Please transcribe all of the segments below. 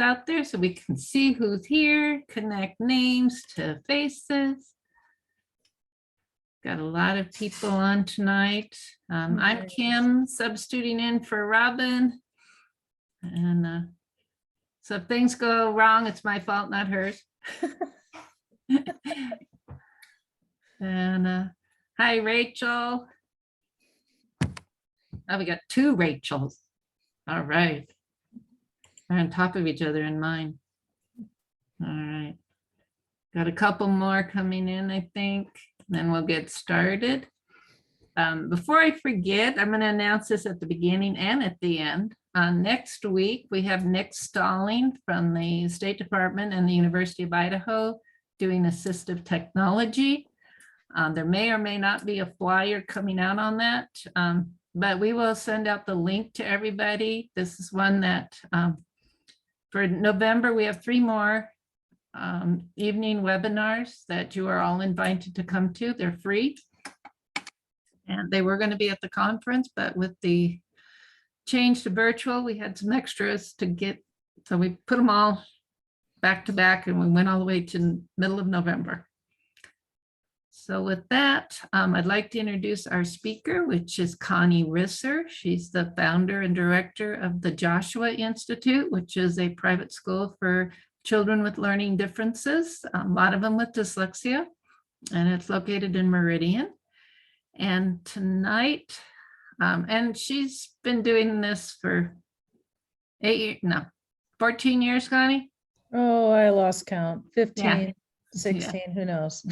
left out there so we can see who's here, connect names to faces. Got a lot of people on tonight. I'm Kim, substituting in for Robin. And so if things go wrong, it's my fault, not hers. And hi, Rachel. Oh, we got two Rachels. All right. They're on top of each other in mine. All right. Got a couple more coming in, I think. Then we'll get started. Before I forget, I'm going to announce this at the beginning and at the end. Next week, we have Nick Stalling from the State Department and the University of Idaho doing assistive technology. There may or may not be a flyer coming out on that, but we will send out the link to everybody. This is one that for November, we have 3 more evening webinars that you are all invited to come to. They're free. And they were going to be at the conference, but with the change to virtual, we had some extras to get. So we put them all back to back and we went all the way to middle of November. So with that, I'd like to introduce our speaker, which is Connie Risser. She's the founder and director of the Joshua Institute, which is a private school for children with learning differences, a lot of them with dyslexia, and it's located in Meridian. And tonight, and she's been doing this for 14 years, Connie? Oh, I lost count. 15, Yeah. 16, Yeah. Who knows?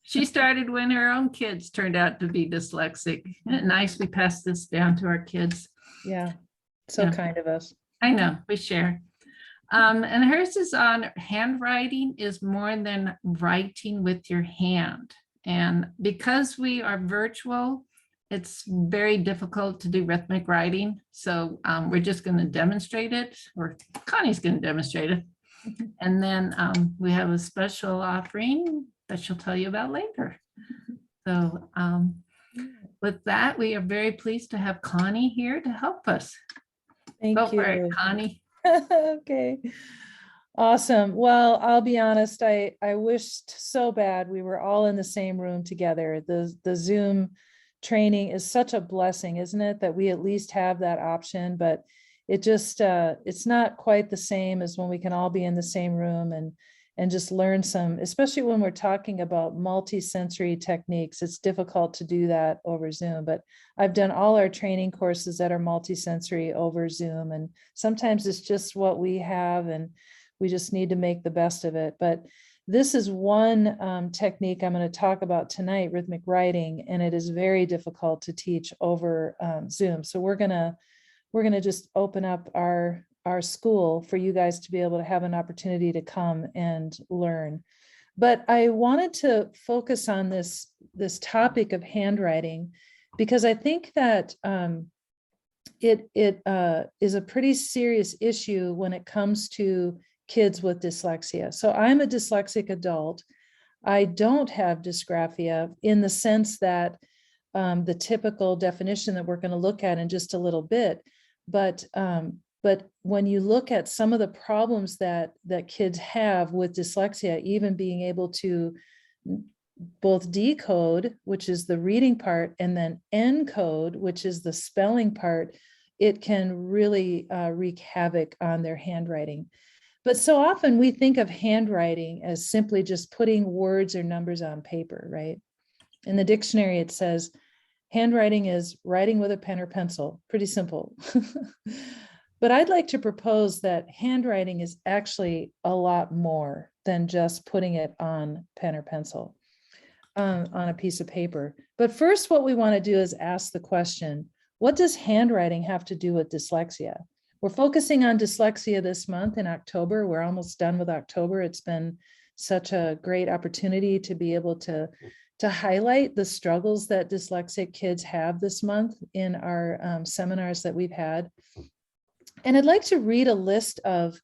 She started when her own kids turned out to be dyslexic. Isn't it nice we pass this down to our kids? Yeah, so Yeah. kind of us. I know, we share. And hers is on handwriting is more than writing with your hand. And because we are virtual, it's very difficult to do rhythmic writing. So we're just going to demonstrate it, or Connie's going to demonstrate it. And then we have a special offering that she'll tell you about later. So with that, we are very pleased to have Connie here to help us. Thank Go you. for it, Connie. Okay. Awesome. Well, I'll be honest, I wished so bad we were all in the same room together. The Zoom training is such a blessing, isn't it? That we at least have that option, but it just, it's not quite the same as when we can all be in the same room and just learn some, especially when we're talking about multi-sensory techniques. It's difficult to do that over Zoom, but I've done all our training courses that are multi-sensory over Zoom, and sometimes it's just what we have and we just need to make the best of it. But this is one technique I'm going to talk about tonight, rhythmic writing, and it is very difficult to teach over Zoom. So we're gonna just open up our school for you guys to be able to have an opportunity to come and learn. But I wanted to focus on this topic of handwriting because I think that it is a pretty serious issue when it comes to kids with dyslexia. So I'm a dyslexic adult. I don't have dysgraphia in the sense that the typical definition that we're going to look at in just a little bit, but when you look at some of the problems that kids have with dyslexia, even being able to both decode, which is the reading part, and then encode, which is the spelling part, it can really wreak havoc on their handwriting. But so often we think of handwriting as simply just putting words or numbers on paper, right? In the dictionary, it says handwriting is writing with a pen or pencil. Pretty simple. But I'd like to propose that handwriting is actually a lot more than just putting it on pen or pencil on a piece of paper. But first, what we want to do is ask the question, what does handwriting have to do with dyslexia? We're focusing on dyslexia this month in October. We're almost done with October. It's been such a great opportunity to be able to highlight the struggles that dyslexic kids have this month in our seminars that we've had. And I'd like to read a list of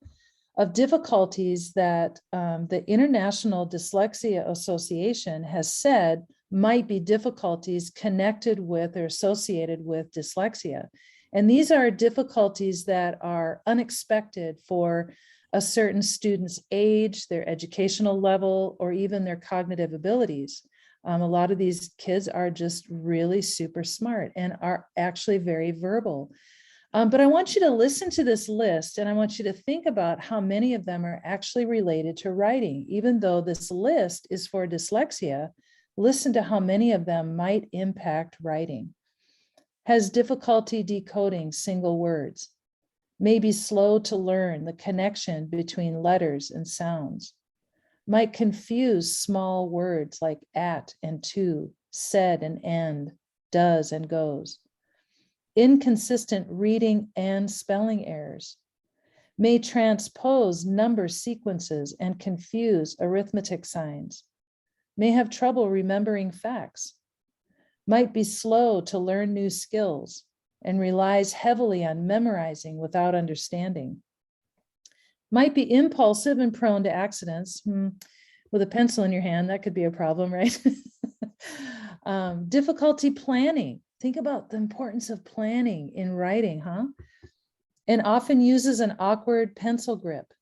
difficulties that the International Dyslexia Association has said might be difficulties connected with or associated with dyslexia. And these are difficulties that are unexpected for a certain student's age, their educational level, or even their cognitive abilities. A lot of these kids are just really super smart and are actually very verbal. But I want you to listen to this list, and I want you to think about how many of them are actually related to writing. Even though this list is for dyslexia, listen to how many of them might impact writing. Has difficulty decoding single words, may be slow to learn the connection between letters and sounds, might confuse small words like at and to, said and end, does and goes, inconsistent reading and spelling errors, may transpose number sequences and confuse arithmetic signs, may have trouble remembering facts, might be slow to learn new skills and relies heavily on memorizing without understanding, might be impulsive and prone to accidents. With a pencil in your hand, that could be a problem, right? Difficulty planning. Think about the importance of planning in writing, huh? And often uses an awkward pencil grip,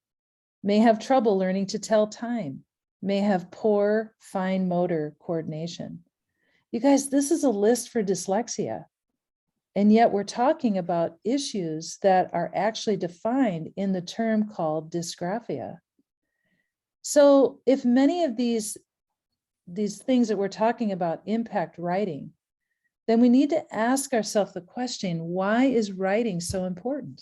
may have trouble learning to tell time, may have poor fine motor coordination. You guys, this is a list for dyslexia. And yet we're talking about issues that are actually defined in the term called dysgraphia. So if many of these things that we're talking about impact writing, then we need to ask ourselves the question, why is writing so important?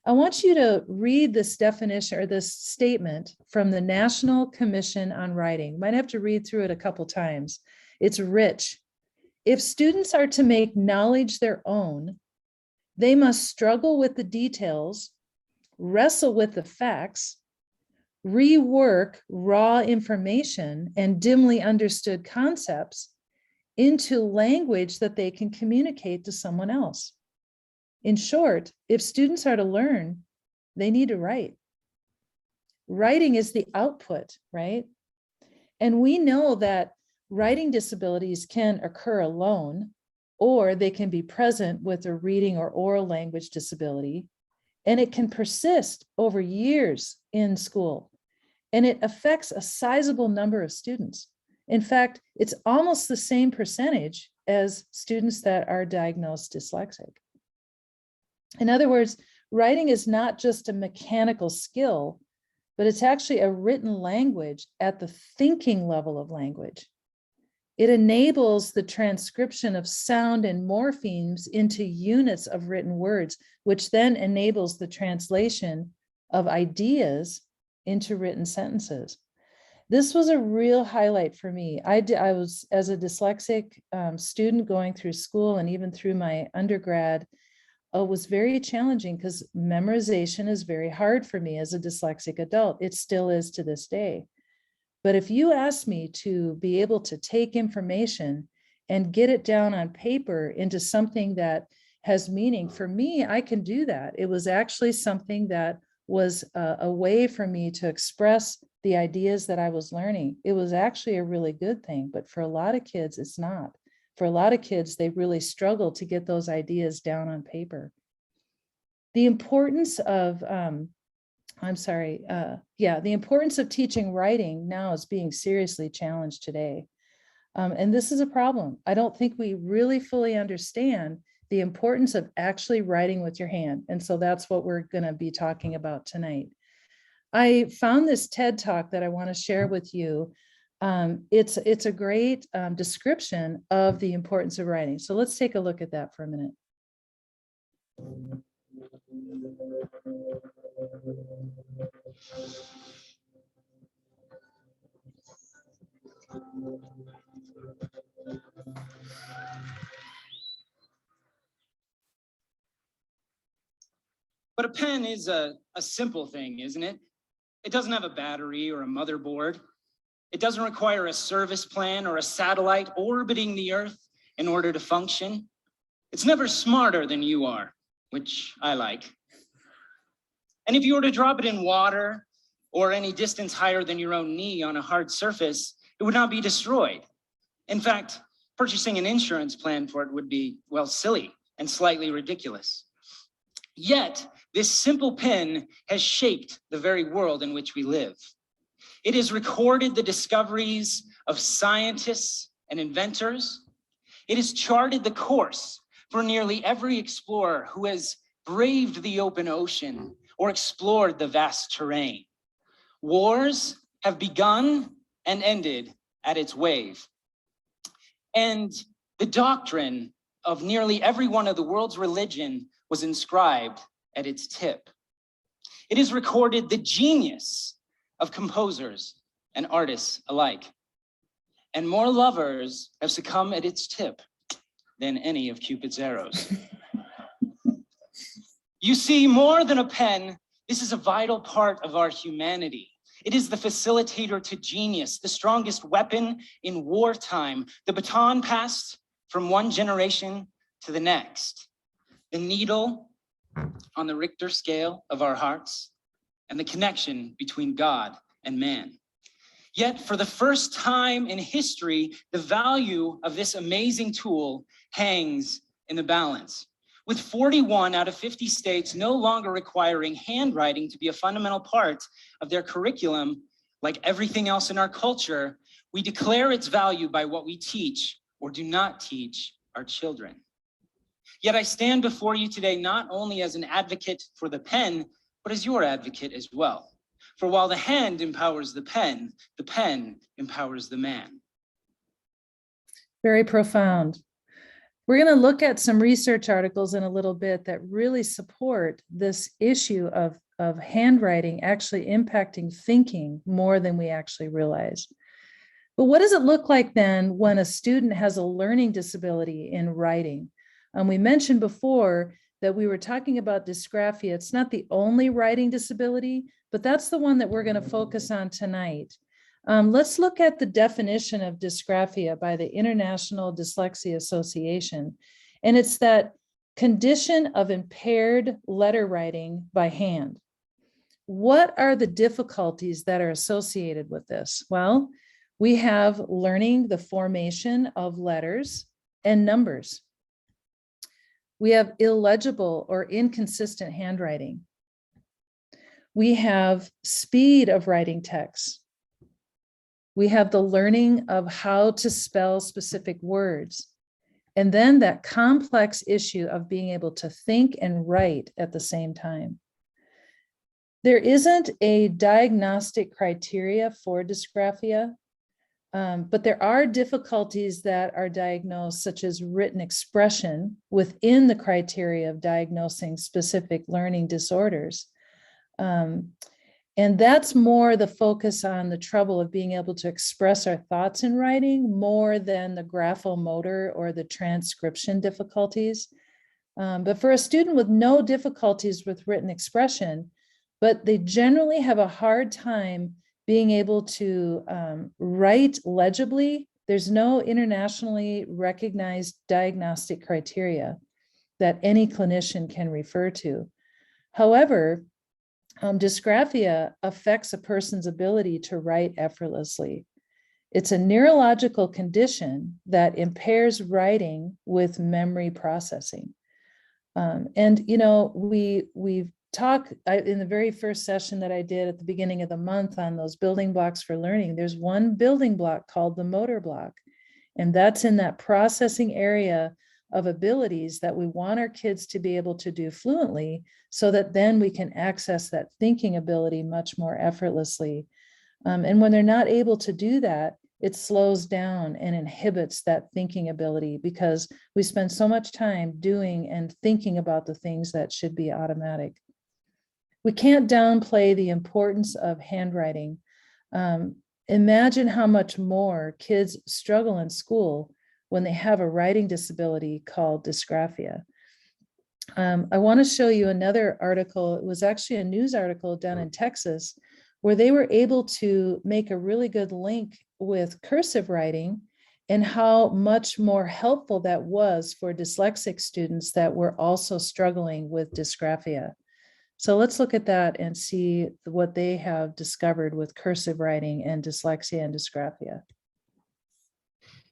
I want you to read this definition or this statement from the National Commission on Writing. You might have to read through it a couple times. It's rich. If students are to make knowledge their own, they must struggle with the details, wrestle with the facts, rework raw information and dimly understood concepts into language that they can communicate to someone else. In short, if students are to learn, they need to write. Writing is the output, right? And we know that writing disabilities can occur alone, or they can be present with a reading or oral language disability, and it can persist over years in school, and it affects a sizable number of students. In fact, it's almost the same percentage as students that are diagnosed dyslexic. In other words, writing is not just a mechanical skill, but it's actually a written language at the thinking level of language. It enables the transcription of sound and morphemes into units of written words, which then enables the translation of ideas into written sentences. This was a real highlight for me. I was, as a dyslexic student going through school and even through my undergrad, was very challenging because memorization is very hard for me as a dyslexic adult. It still is to this day. But if you ask me to be able to take information and get it down on paper into something that has meaning, for me, I can do that. It was actually something that was a way for me to express the ideas that I was learning. It was actually a really good thing, but for a lot of kids, it's not. For a lot of kids, they really struggle to get those ideas down on paper. The importance of, the importance of teaching writing now is being seriously challenged today. And this is a problem. I don't think we really fully understand the importance of actually writing with your hand. And so that's what we're going to be talking about tonight. I found this TED Talk that I want to share with you. It's a great description of the importance of writing. So let's take a look at that for a minute. But a pen is a simple thing, isn't it? It doesn't have a battery or a motherboard. It doesn't require a service plan or a satellite orbiting the Earth in order to function. It's never smarter than you are, which I like. And if you were to drop it in water or any distance higher than your own knee on a hard surface, it would not be destroyed. In fact, purchasing an insurance plan for it would be, well, silly and slightly ridiculous. Yet, This simple pen has shaped the very world in which we live. It has recorded the discoveries of scientists and inventors. It has charted the course for nearly every explorer who has braved the open ocean or explored the vast terrain. Wars have begun and ended at its wave. And the doctrine of nearly every one of the world's religion was inscribed at its tip. It has recorded the genius of composers and artists alike. And more lovers have succumbed at its tip than any of Cupid's arrows. You see, more than a pen, this is a vital part of our humanity. It is the facilitator to genius, the strongest weapon in wartime, the baton passed from one generation to the next, the needle on the Richter scale of our hearts, and the connection between God and man. Yet, for the first time in history, the value of this amazing tool hangs in the balance. With 41 out of 50 states no longer requiring handwriting to be a fundamental part of their curriculum, like everything else in our culture, we declare its value by what we teach or do not teach our children. Yet I stand before you today not only as an advocate for the pen, but as your advocate as well. For while the hand empowers the pen empowers the man. Very profound. We're going to look at some research articles in a little bit that really support this issue of handwriting actually impacting thinking more than we actually realize. But what does it look like then when a student has a learning disability in writing? We mentioned before that we were talking about dysgraphia. It's not the only writing disability, but that's the one that we're going to focus on tonight. Let's look at the definition of dysgraphia by the International Dyslexia Association. And it's that condition of impaired letter writing by hand. What are the difficulties that are associated with this? Well, we have learning the formation of letters and numbers. We have illegible or inconsistent handwriting. We have speed of writing text. We have the learning of how to spell specific words. And then that complex issue of being able to think and write at the same time. There isn't a diagnostic criteria for dysgraphia, but there are difficulties that are diagnosed, such as written expression, within the criteria of diagnosing specific learning disorders. And that's more the focus on the trouble of being able to express our thoughts in writing more than the graphomotor or the transcription difficulties. But for a student with no difficulties with written expression, but they generally have a hard time being able to write legibly, there's no internationally recognized diagnostic criteria that any clinician can refer to. However, dysgraphia affects a person's ability to write effortlessly. It's a neurological condition that impairs writing with memory processing. And you know, we've talked in the very first session that I did at the beginning of the month on those building blocks for learning. There's one building block called the motor block, and that's in that processing area of abilities that we want our kids to be able to do fluently, so that then we can access that thinking ability much more effortlessly. And when they're not able to do that, it slows down and inhibits that thinking ability because we spend so much time doing and thinking about the things that should be automatic. We can't downplay the importance of handwriting. Imagine how much more kids struggle in school when they have a writing disability called dysgraphia. I want to show you another article. It was actually a news article down in Texas where they were able to make a really good link with cursive writing and how much more helpful that was for dyslexic students that were also struggling with dysgraphia. So let's look at that and see what they have discovered with cursive writing and dyslexia and dysgraphia.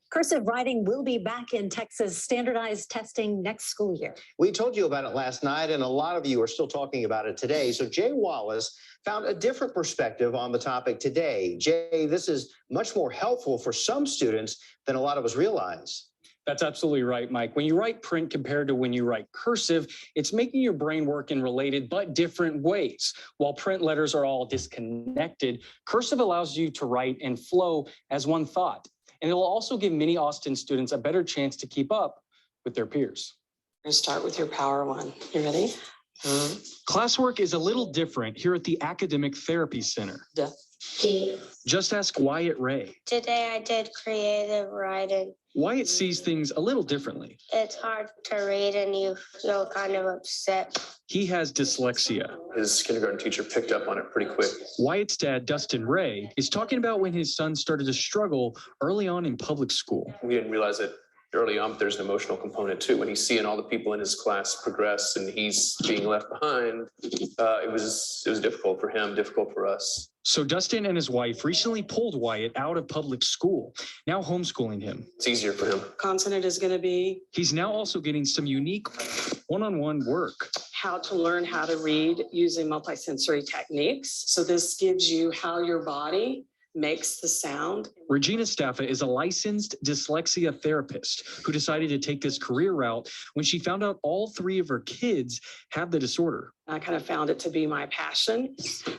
Cursive writing will be back in Texas standardized testing next school year. We told you about it last night, and a lot of you are still talking about it today. So Jay Wallace found a different perspective on the topic today. Jay, this is much more helpful for some students than a lot of us realize. That's absolutely right, Mike. When you write print compared to when you write cursive, it's making your brain work in related but different ways. While print letters are all disconnected, cursive allows you to write and flow as one thought. And it will also give many Austin students a better chance to keep up with their peers. We're gonna start with your power one. You ready? Classwork is a little different here at the Academic Therapy Center. D. Just ask Wyatt Ray. Today I did creative writing. Wyatt sees things a little differently. It's hard to read and you feel kind of upset. He has dyslexia. His kindergarten teacher picked up on it pretty quick. Wyatt's dad, Dustin Ray, is talking about when his son started to struggle early on in public school. We didn't realize it early on, but there's an emotional component too. When he's seeing all the people in his class progress and he's being left behind, it was difficult for him, difficult for us. So Dustin and his wife recently pulled Wyatt out of public school, now homeschooling him. It's easier for him. Consonant is gonna be He's now also getting some unique one-on-one work. how to learn how to read using multisensory techniques. So this gives you how your body makes the sound. Regina Staffa is a licensed dyslexia therapist who decided to take this career route when she found out all 3 of her kids have the disorder. I kind of found it to be my passion.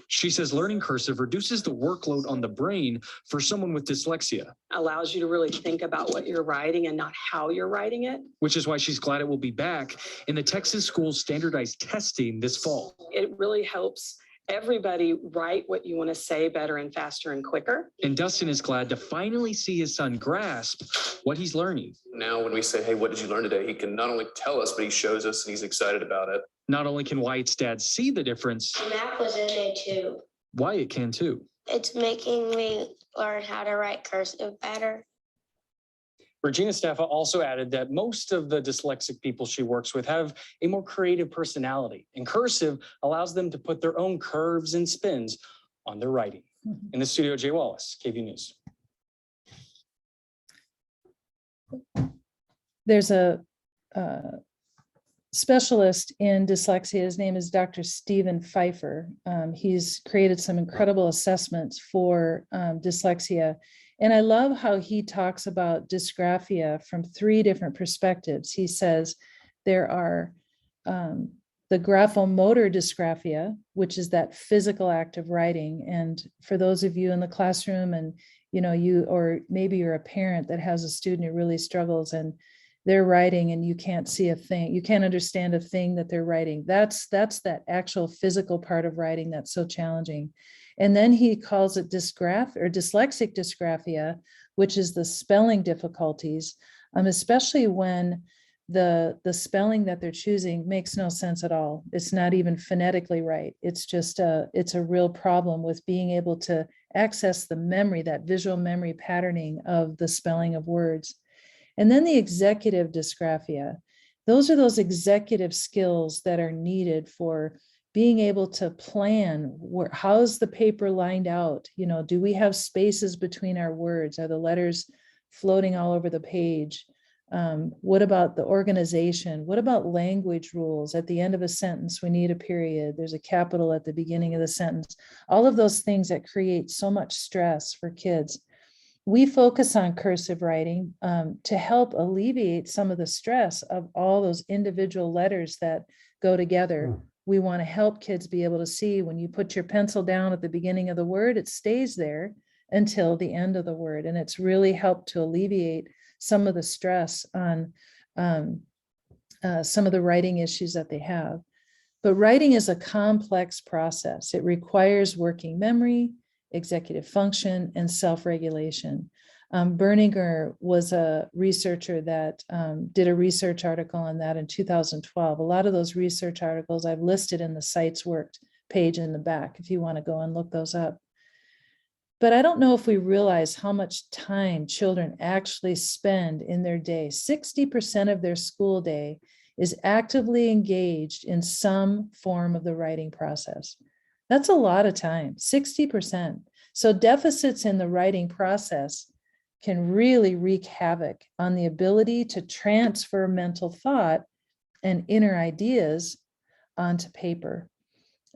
She says learning cursive reduces the workload on the brain for someone with dyslexia, Allows you to really think about what you're writing and not how you're writing it. which is why she's glad it will be back in the Texas schools standardized testing this fall. It really helps everybody write what you want to say better and faster and quicker. And Dustin is glad to finally see his son grasp what he's learning. Now, when we say, hey, what did you learn today? He can not only tell us, but he shows us and he's excited about it. Not only can Wyatt's dad see the difference, Math was in it too. Wyatt can too. It's making me learn how to write cursive better. Regina Staffa also added that most of the dyslexic people she works with have a more creative personality, and cursive allows them to put their own curves and spins on their writing. In the studio, Jay Wallace, KVUE News. There's a specialist in dyslexia. His name is Dr. Stephen Pfeiffer. He's created some incredible assessments for dyslexia. And I love how he talks about dysgraphia from 3 different perspectives. He says there are the graphomotor dysgraphia, which is that physical act of writing. And for those of you in the classroom and you, or maybe you're a parent that has a student who really struggles and they're writing and you can't see a thing, you can't understand a thing that they're writing. That's that actual physical part of writing that's so challenging. And then he calls it dyslexic dysgraphia, which is the spelling difficulties, especially when the spelling that they're choosing makes no sense at all. It's not even phonetically right. It's just it's a real problem with being able to access the memory, that visual memory patterning of the spelling of words. And then the executive dysgraphia. Those are those executive skills that are needed for being able to plan how's the paper lined out? Do we have spaces between our words? Are the letters floating all over the page? What about the organization? What about language rules? At the end of a sentence, we need a period. There's a capital at the beginning of the sentence. All of those things that create so much stress for kids. We focus on cursive writing to help alleviate some of the stress of all those individual letters that go together. We want to help kids be able to see when you put your pencil down at the beginning of the word, it stays there until the end of the word. And it's really helped to alleviate some of the stress on some of the writing issues that they have. But writing is a complex process. It requires working memory, executive function, and self-regulation. Berninger was a researcher that did a research article on that in 2012. A lot of those research articles I've listed in the Cites Worked page in the back if you want to go and look those up. But I don't know if we realize how much time children actually spend in their day. 60% of their school day is actively engaged in some form of the writing process. That's a lot of time, 60%. So deficits in the writing process can really wreak havoc on the ability to transfer mental thought and inner ideas onto paper.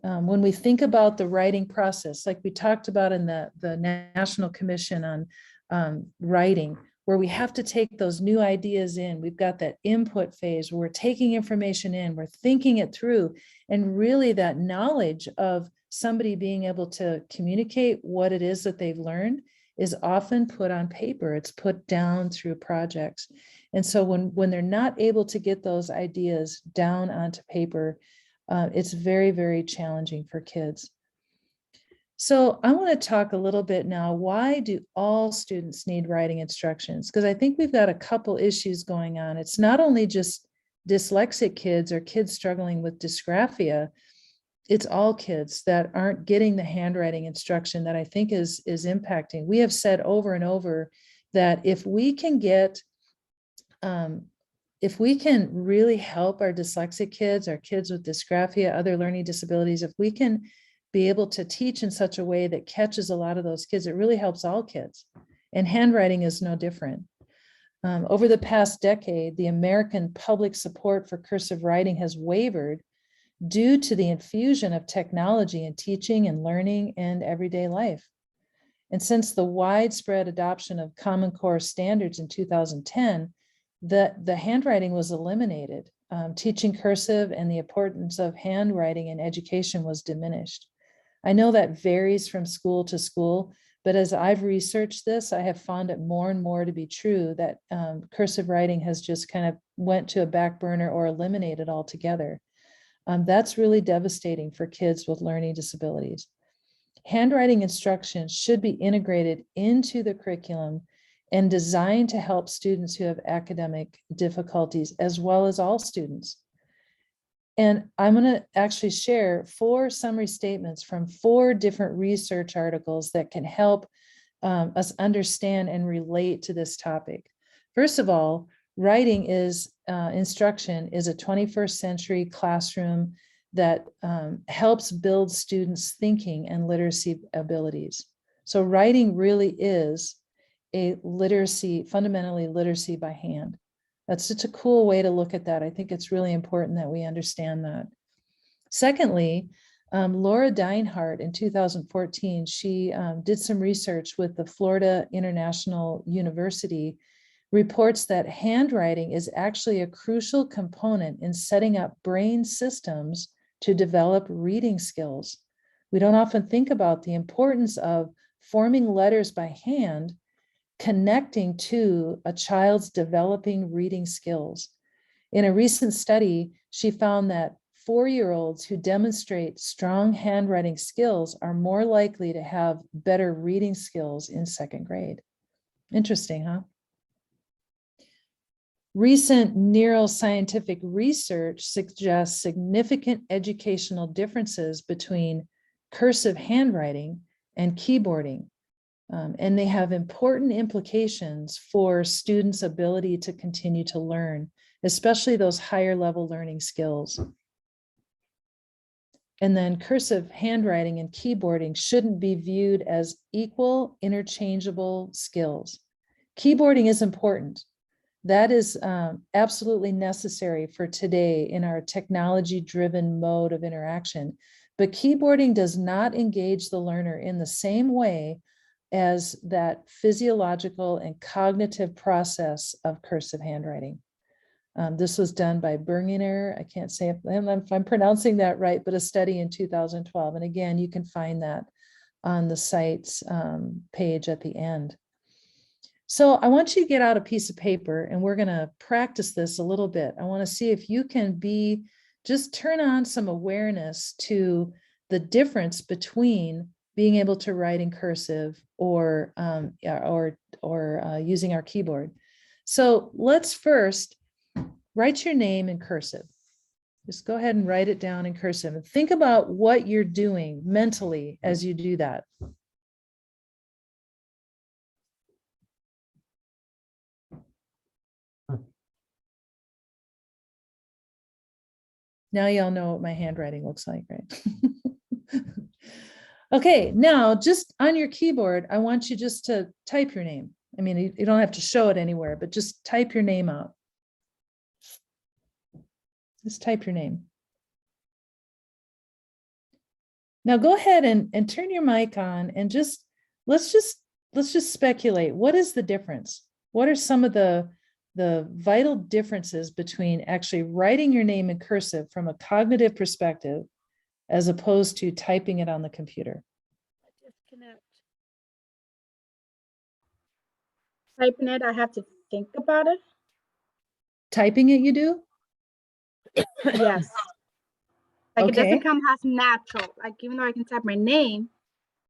When we think about the writing process, like we talked about in the National Commission on Writing, where we have to take those new ideas in, we've got that input phase where we're taking information in, we're thinking it through, and really that knowledge of somebody being able to communicate what it is that they've learned is often put on paper. It's put down through projects. And so when they're not able to get those ideas down onto paper, it's very, very challenging for kids. So I want to talk a little bit now, why do all students need writing instructions? Because I think we've got a couple issues going on. It's not only just dyslexic kids or kids struggling with dysgraphia, it's all kids that aren't getting the handwriting instruction that I think is impacting. We have said over and over that if we can really help our dyslexic kids, our kids with dysgraphia, other learning disabilities, if we can be able to teach in such a way that catches a lot of those kids, it really helps all kids. And handwriting is no different. Over the past decade, the American public support for cursive writing has wavered due to the infusion of technology in teaching and learning and everyday life. And since the widespread adoption of Common Core standards in 2010, the handwriting was eliminated. Teaching cursive and the importance of handwriting in education was diminished. I know that varies from school to school, but as I've researched this, I have found it more and more to be true that cursive writing has just kind of went to a back burner or eliminated altogether. That's really devastating for kids with learning disabilities. Handwriting instruction should be integrated into the curriculum and designed to help students who have academic difficulties, as well as all students. And I'm going to actually share 4 summary statements from 4 different research articles that can help us understand and relate to this topic. First of all, writing instruction is a 21st century classroom that helps build students' thinking and literacy abilities. So writing really is a literacy, fundamentally literacy by hand. That's such a cool way to look at that. I think it's really important that we understand that. Secondly, Laura Deinhardt in 2014, she did some research with the Florida International University, reports that handwriting is actually a crucial component in setting up brain systems to develop reading skills. We don't often think about the importance of forming letters by hand, connecting to a child's developing reading skills. In a recent study, she found that 4-year-olds who demonstrate strong handwriting skills are more likely to have better reading skills in 2nd grade. Interesting, huh? Recent neuroscientific research suggests significant educational differences between cursive handwriting and keyboarding. And they have important implications for students' ability to continue to learn, especially those higher level learning skills. And then cursive handwriting and keyboarding shouldn't be viewed as equal, interchangeable skills. Keyboarding is important. That is absolutely necessary for today in our technology-driven mode of interaction. But keyboarding does not engage the learner in the same way as that physiological and cognitive process of cursive handwriting. This was done by Berginer. I can't say if I'm pronouncing that right, but a study in 2012. And again, you can find that on the site's page at the end. So I want you to get out a piece of paper and we're going to practice this a little bit. I want to see if you can just turn on some awareness to the difference between being able to write in cursive or using our keyboard. So let's first write your name in cursive. Just go ahead and write it down in cursive and think about what you're doing mentally as you do that. Now y'all know what my handwriting looks like, right? Okay, now just on your keyboard, I want you just to type your name. I mean, you don't have to show it anywhere, but just type your name out. Just type your name. Now go ahead and turn your mic on and let's just speculate. What is the difference? What are some of the vital differences between actually writing your name in cursive from a cognitive perspective as opposed to typing it on the computer? Disconnect. Typing it, I have to think about it. Typing it, you do? Yes. Like it Okay. doesn't come as natural. Like even though I can type my name,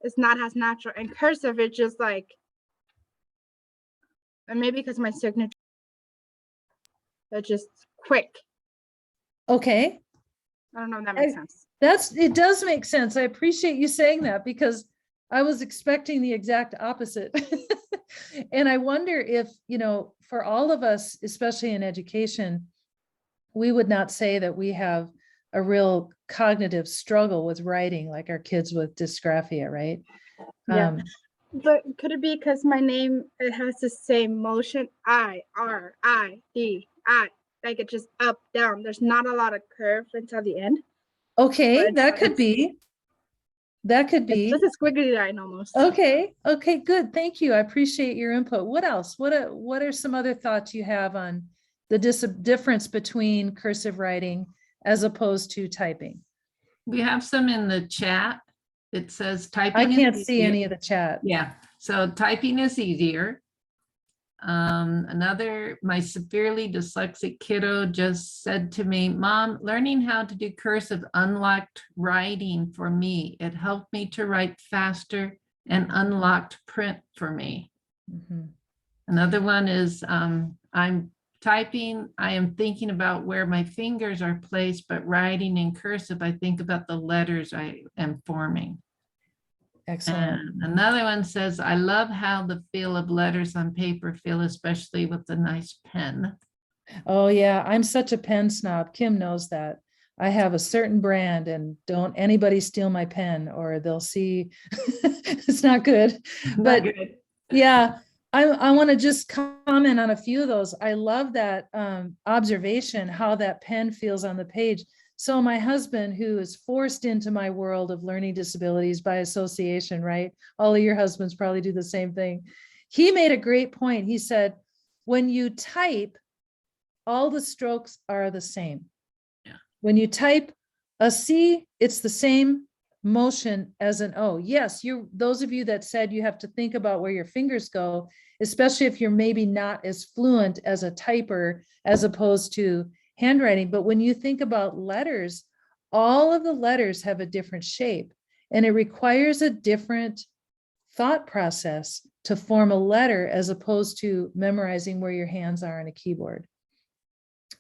it's not as natural. And cursive, it's just like, and maybe because my signature, it's just quick. Okay. I don't know if that makes sense. It does make sense. I appreciate you saying that because I was expecting the exact opposite. And I wonder if, for all of us, especially in education, we would not say that we have a real cognitive struggle with writing like our kids with dysgraphia, right? Yeah. But could it be because my name, it has the same motion, I-R-I-D-I, like it's just up, down. There's not a lot of curve until the end. Okay, that could be. That could be. It's just a squiggly line almost. Okay, good. Thank you. I appreciate your input. What else? What are some other thoughts you have on the difference between cursive writing as opposed to typing? We have some in the chat. It says typing. I can't is see easier. any of the chat. Yeah, so typing is easier. My severely dyslexic kiddo just said to me, Mom, learning how to do cursive unlocked writing for me. It helped me to write faster and unlocked print for me. Mhm. Another one is I'm typing, I am thinking about where my fingers are placed, but writing in cursive, I think about the letters I am forming. Excellent. And another one says, I love how the feel of letters on paper feel, especially with a nice pen. Oh yeah, I'm such a pen snob. Kim knows that. I have a certain brand and don't anybody steal my pen or they'll see it's not good. But yeah, I want to just comment on a few of those. I love that observation, how that pen feels on the page. So my husband, who is forced into my world of learning disabilities by association, right? All of your husbands probably do the same thing. He made a great point. He said, when you type, all the strokes are the same. Yeah. When you type a C, it's the same motion as an O. Yes, those of you that said you have to think about where your fingers go, especially if you're maybe not as fluent as a typer as opposed to handwriting. But when you think about letters, all of the letters have a different shape and it requires a different thought process to form a letter as opposed to memorizing where your hands are on a keyboard.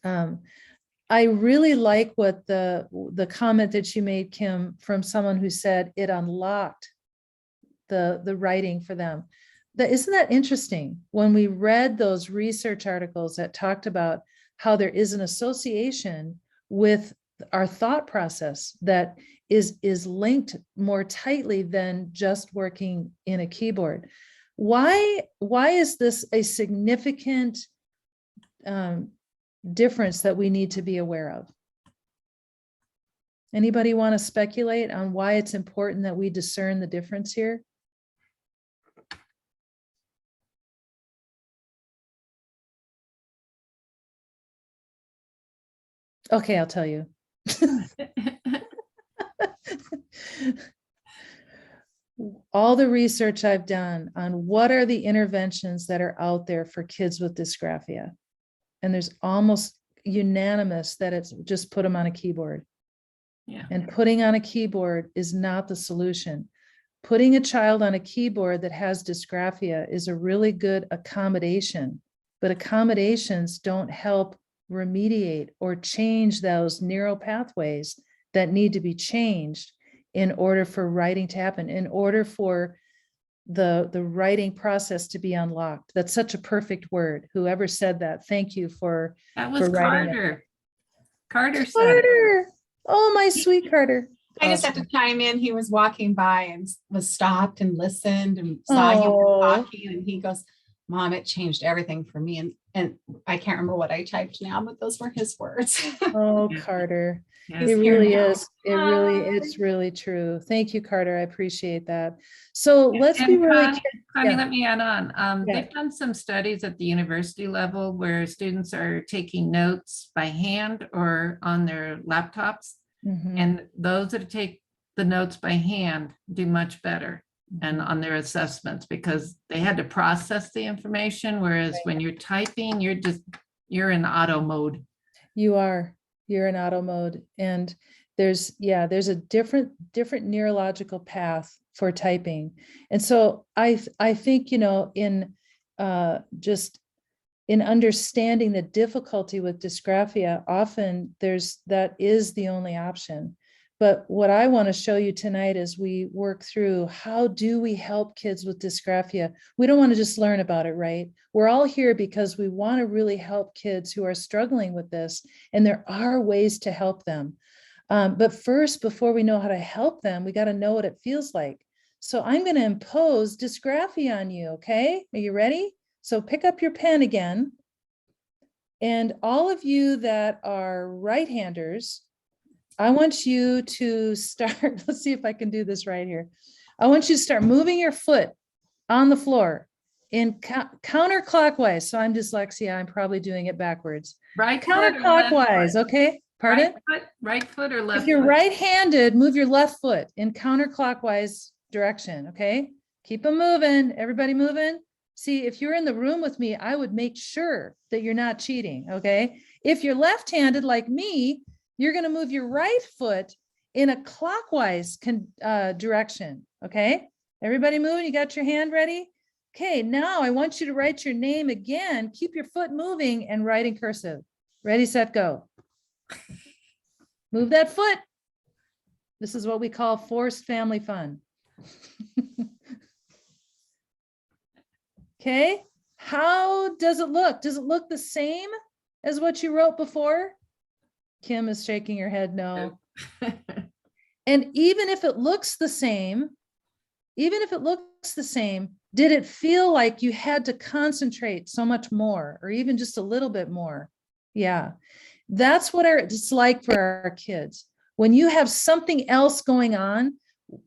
I really like what the comment that you made, Kim, from someone who said it unlocked the writing for them. Isn't that interesting? When we read those research articles that talked about how there is an association with our thought process that is linked more tightly than just working in a keyboard. Why is this a significant difference that we need to be aware of? Anybody want to speculate on why it's important that we discern the difference here? Okay, I'll tell you. All the research I've done on what are the interventions that are out there for kids with dysgraphia, and there's almost unanimous that it's just put them on a keyboard. Yeah. And putting on a keyboard is not the solution. Putting a child on a keyboard that has dysgraphia is a really good accommodation, but accommodations don't help remediate or change those neural pathways that need to be changed in order for writing to happen, in order for the writing process to be unlocked. That's such a perfect word. Whoever said that, thank you for That was writing it. Carter. Carter said it. Carter. Oh, my sweet Carter. I just have to chime in. He was walking by and was stopped and listened and saw you Oh. talking, and he goes, Mom, it changed everything for me. And I can't remember what I typed now, but those were his words. Oh, Yeah. Carter. Yeah. It He's here really now. is. It's really true. Thank you, Carter. I appreciate that. So let's be And really, Connie, yeah. let me add on. Yeah. They've done some studies at the university level where students are taking notes by hand or on their laptops. Mhm. And those that take the notes by hand do much better and Mm-hmm. on their assessments because they had to process the information. Whereas when you're typing, you're in auto mode. You're in auto mode, and there's a different neurological path for typing. And so I think, in just in understanding the difficulty with dysgraphia, often that is the only option. But what I want to show you tonight as we work through, how do we help kids with dysgraphia? We don't want to just learn about it, right? We're all here because we want to really help kids who are struggling with this, and there are ways to help them. But first, before we know how to help them, we got to know what it feels like. So I'm going to impose dysgraphia on you, okay? Are you ready? So pick up your pen again. And all of you that are right-handers, I want you to start, let's see if I can do this right here. I want you to start moving your foot on the floor in counterclockwise. So I'm dyslexia, I'm probably doing it backwards. Right foot or left Counterclockwise, foot? okay? Pardon? Right foot or left If you're foot? right-handed, move your left foot in counterclockwise direction, okay? Keep them moving, everybody moving. See, if you're in the room with me, I would make sure that you're not cheating, okay? If you're left-handed like me, you're gonna move your right foot in a clockwise direction, okay? Everybody moving, you got your hand ready? Okay, now I want you to write your name again. Keep your foot moving and write in cursive. Ready, set, go. Move that foot. This is what we call forced family fun. Okay, how does it look? Does it look the same as what you wrote before? Kim is shaking her head no. And even if it looks the same, did it feel like you had to concentrate so much more or even just a little bit more? Yeah, that's what it's like for our kids. When you have something else going on,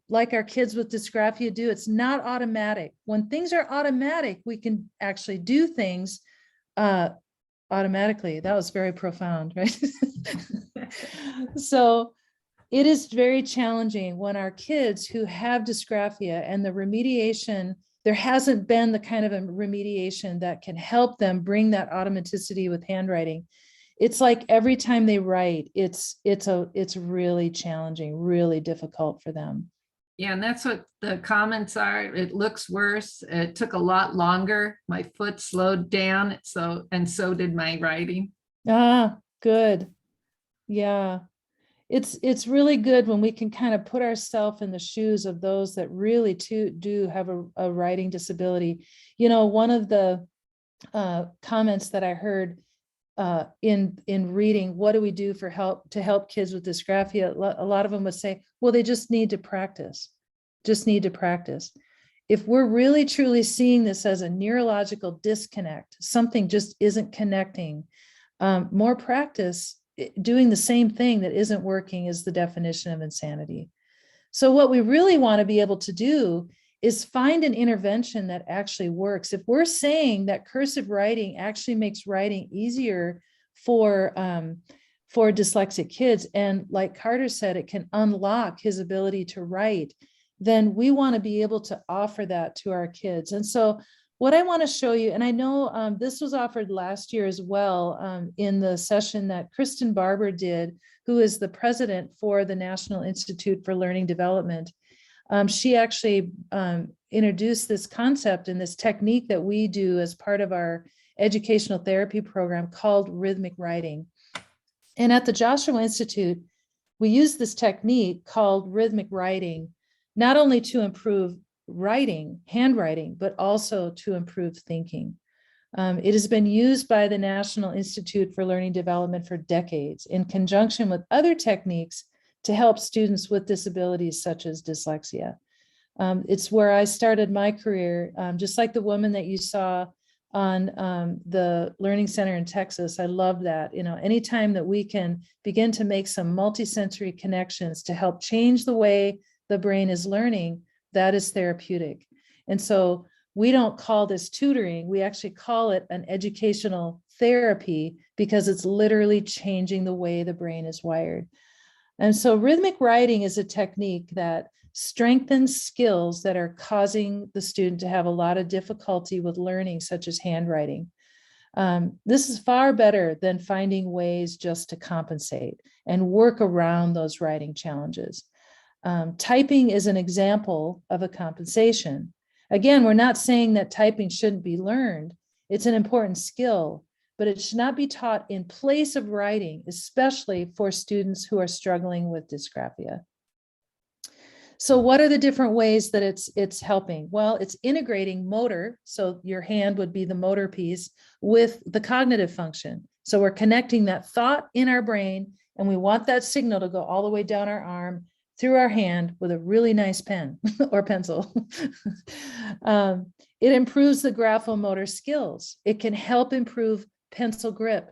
like our kids with dysgraphia do, it's not automatic. When things are automatic, we can actually do things automatically. That was very profound, right? So it is very challenging when our kids who have dysgraphia and the remediation, there hasn't been the kind of a remediation that can help them bring that automaticity with handwriting. It's like every time they write, it's really challenging, really difficult for them. Yeah, and that's what the comments are. It looks worse. It took a lot longer. My foot slowed down. So did my writing. Ah, good. Yeah. It's really good when we can kind of put ourselves in the shoes of those that really do have a writing disability. One of the comments that I heard in reading, what do we do to help kids with dysgraphia? A lot of them would say, well, they just need to practice, If we're really truly seeing this as a neurological disconnect, something just isn't connecting, more practice, doing the same thing that isn't working is the definition of insanity. So what we really want to be able to do is find an intervention that actually works. If we're saying that cursive writing actually makes writing easier for dyslexic kids, and like Carter said, it can unlock his ability to write, then we want to be able to offer that to our kids. And so what I want to show you, and I know this was offered last year as well in the session that Kristen Barber did, who is the president for the National Institute for Learning Development. She actually introduced this concept and this technique that we do as part of our educational therapy program called rhythmic writing. And at the Joshua Institute, we use this technique called rhythmic writing, not only to improve writing, handwriting, but also to improve thinking. It has been used by the National Institute for Learning Development for decades in conjunction with other techniques to help students with disabilities such as dyslexia. It's where I started my career, just like the woman that you saw on the Learning Center in Texas. I love that. You know, anytime that we can begin to make some multisensory connections to help change the way the brain is learning, that is therapeutic. And so we don't call this tutoring, we actually call it an educational therapy because it's literally changing the way the brain is wired. And so rhythmic writing is a technique that strengthens skills that are causing the student to have a lot of difficulty with learning, such as handwriting. This is far better than finding ways just to compensate and work around those writing challenges. Typing is an example of a compensation. Again, we're not saying that typing shouldn't be learned. It's an important skill, but it should not be taught in place of writing, especially for students who are struggling with dysgraphia. So what are the different ways that it's helping? Well, it's integrating motor. So your hand would be the motor piece with the cognitive function. So we're connecting that thought in our brain, and we want that signal to go all the way down our arm through our hand with a really nice pen or pencil. It improves the graphomotor skills. It can help improve pencil grip,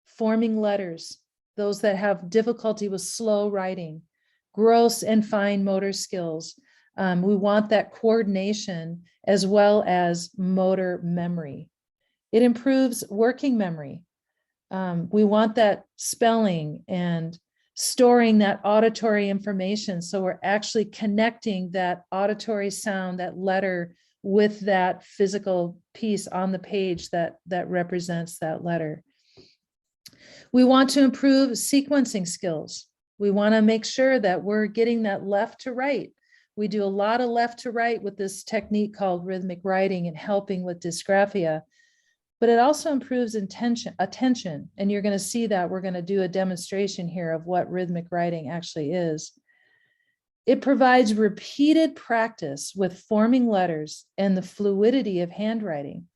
forming letters, those that have difficulty with slow writing, gross and fine motor skills. We want that coordination as well as motor memory. It improves working memory. We want that spelling and storing that auditory information. So we're actually connecting that auditory sound, that letter, with that physical piece on the page that represents that letter. We want to improve sequencing skills. We want to make sure that we're getting that left to right. We do a lot of left to right with this technique called rhythmic writing and helping with dysgraphia, but it also improves attention. And you're going to see that we're going to do a demonstration here of what rhythmic writing actually is. It provides repeated practice with forming letters and the fluidity of handwriting.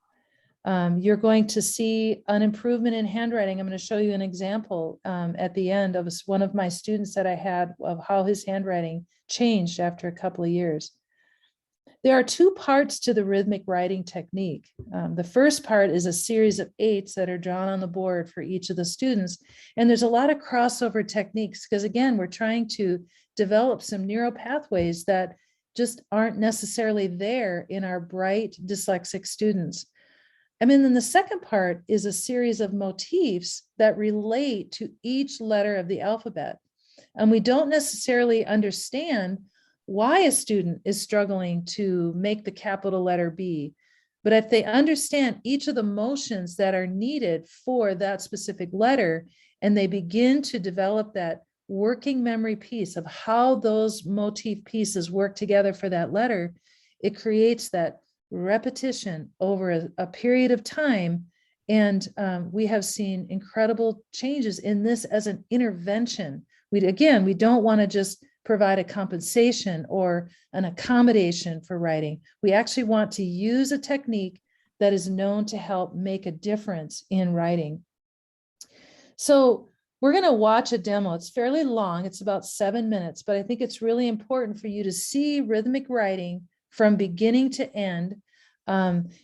You're going to see an improvement in handwriting. I'm going to show you an example at the end of one of my students that I had of how his handwriting changed after a couple of years. There are two parts to the rhythmic writing technique. The first part is a series of 8s that are drawn on the board for each of the students. And there's a lot of crossover techniques because, again, we're trying to develop some neural pathways that just aren't necessarily there in our bright dyslexic students. And then the second part is a series of motifs that relate to each letter of the alphabet. And we don't necessarily understand why a student is struggling to make the capital letter B. But if they understand each of the motions that are needed for that specific letter, and they begin to develop that working memory piece of how those motif pieces work together for that letter, it creates that repetition over a period of time. And we have seen incredible changes in this as an intervention. We don't want to just provide a compensation or an accommodation for writing. We actually want to use a technique that is known to help make a difference in writing. So we're going to watch a demo. It's fairly long. It's about 7 minutes, but I think it's really important for you to see rhythmic writing from beginning to end.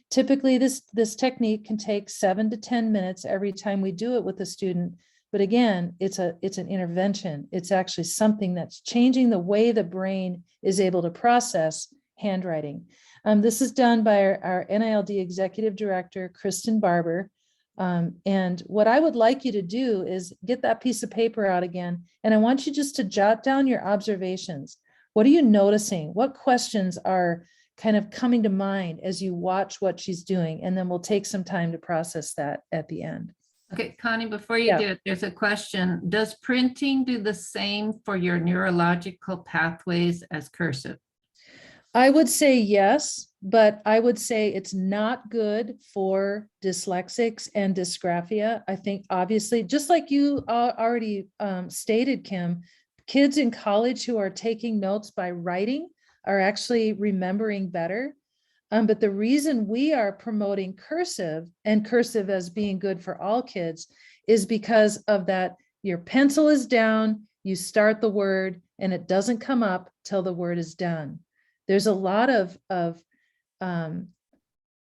Typically, this technique can take 7 to 10 minutes every time we do it with a student. But again, it's an intervention. It's actually something that's changing the way the brain is able to process handwriting. This is done by our NILD Executive Director, Kristen Barber. And what I would like you to do is get that piece of paper out again. And I want you just to jot down your observations. What are you noticing? What questions are kind of coming to mind as you watch what she's doing? And then we'll take some time to process that at the end. Okay, Connie, before you do it, there's a question. Does printing do the same for your neurological pathways as cursive? I would say yes, but I would say it's not good for dyslexics and dysgraphia. I think obviously, just like you already stated, Kim, kids in college who are taking notes by writing are actually remembering better. But the reason we are promoting cursive and cursive as being good for all kids is because of that. Your pencil is down, you start the word, and it doesn't come up till the word is done. There's a lot of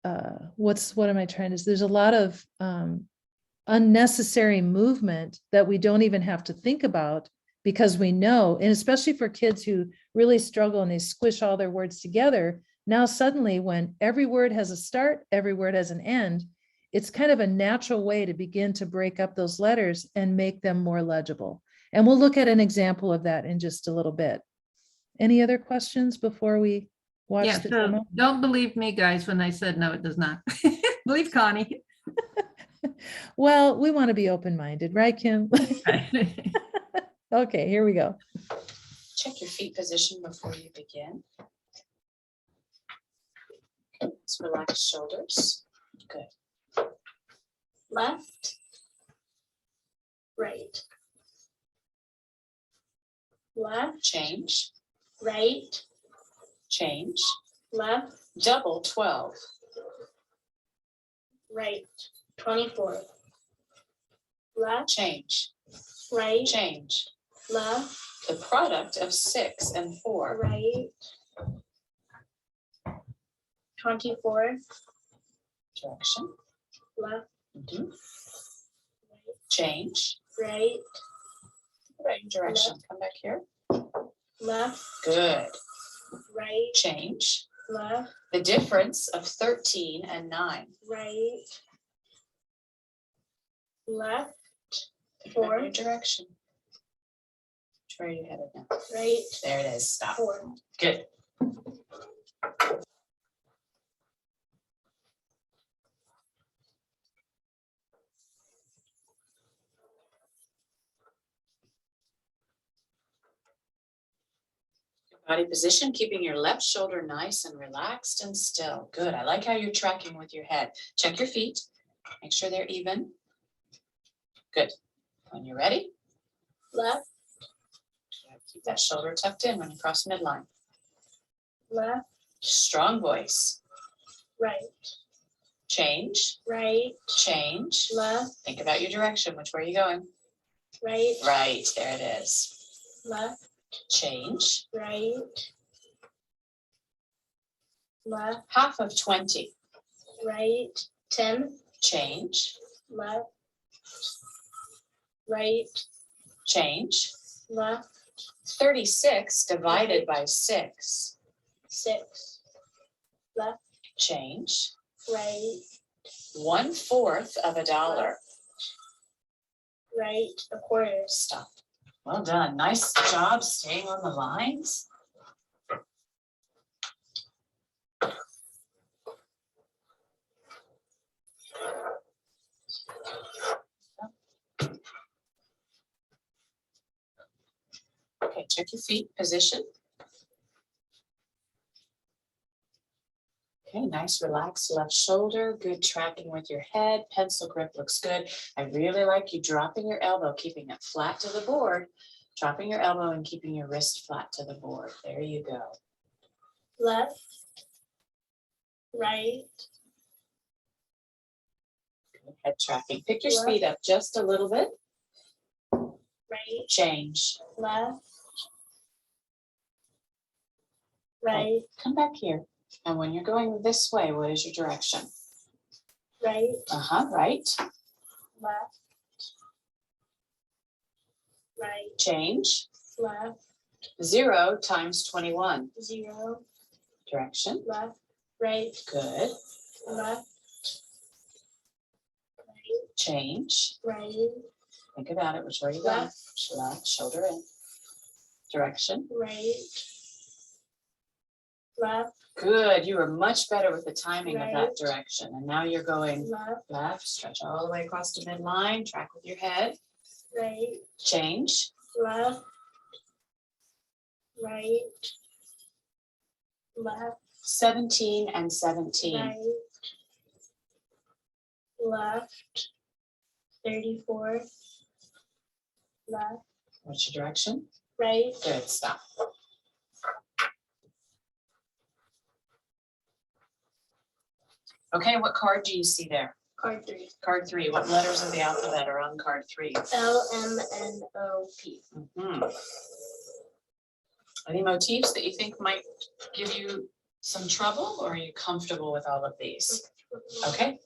what am I trying to say? There's a lot of unnecessary movement that we don't even have to think about because we know, and especially for kids who really struggle and they squish all their words together. Now suddenly when every word has a start, every word has an end, it's kind of a natural way to begin to break up those letters and make them more legible. And we'll look at an example of that in just a little bit. Any other questions before we watch Yeah, the so demo? don't believe me, guys, when I said no, it does not. Believe Connie. Well, we want to be open-minded, right, Kim? Okay, here we go. Check your feet position before you begin. Let's relax shoulders. Good. Left, right. Left, Change, right, change. left, Double 12. right. 24. Left, Change, right, change. left, The product of 6 and 4. right. 24. Direction. Left, Mhm. Change. right, Right direction. Come back here. left, Good. right, Change. left, The difference of 13 and 9. right. Left, Think about 4, your direction. Where are you headed now? right, There it is. Stop. 4. Good. Body position, keeping your left shoulder nice and relaxed and still. Good. I like how you're tracking with your head. Check your feet. Make sure they're even. Good. When you're ready, Left, keep that shoulder tucked in when you cross midline. left, Strong voice. right, Change, right, change. left, Think about your direction. Which way are you going? right, Right. There it is. left, Change. right, left, Half of 20. right, 10, Change, left, right, change. left, 36 divided by 6. 6, left, Change. right, 1/4 of a dollar. right, a quarter. Stop. Well done. Nice job staying on the lines. Okay, check your feet position. Okay, nice relaxed left shoulder, good tracking with your head, pencil grip looks good. I really like you dropping your elbow, keeping it flat to the board, dropping your elbow and keeping your wrist flat to the board. There you go. Left, right, Good head tracking. Pick your speed up just a little bit. right, Change. left, right, Come back here. And when you're going this way, what is your direction? right, Right. left, right, Change. left, 0 times 21. 0, Direction. left, right, Good. left, right, Change. right, Think about it. Which way are you going? Left, shoulder in. Direction. right, left, Good. You were much better with the timing of that Right. direction. And now you're going left, left, stretch all the way across to midline, track with your head. right, Change. left, right, left, 17 and 17. right, left, 34, left, What's your direction? right, Good. Stop. Okay, what card do you see there? card 3, Card 3. What letters of the alphabet are on card 3? L, M, N, O, P. Mhm. Any motifs that you think might give you some trouble, or are you comfortable with all of these? Okay.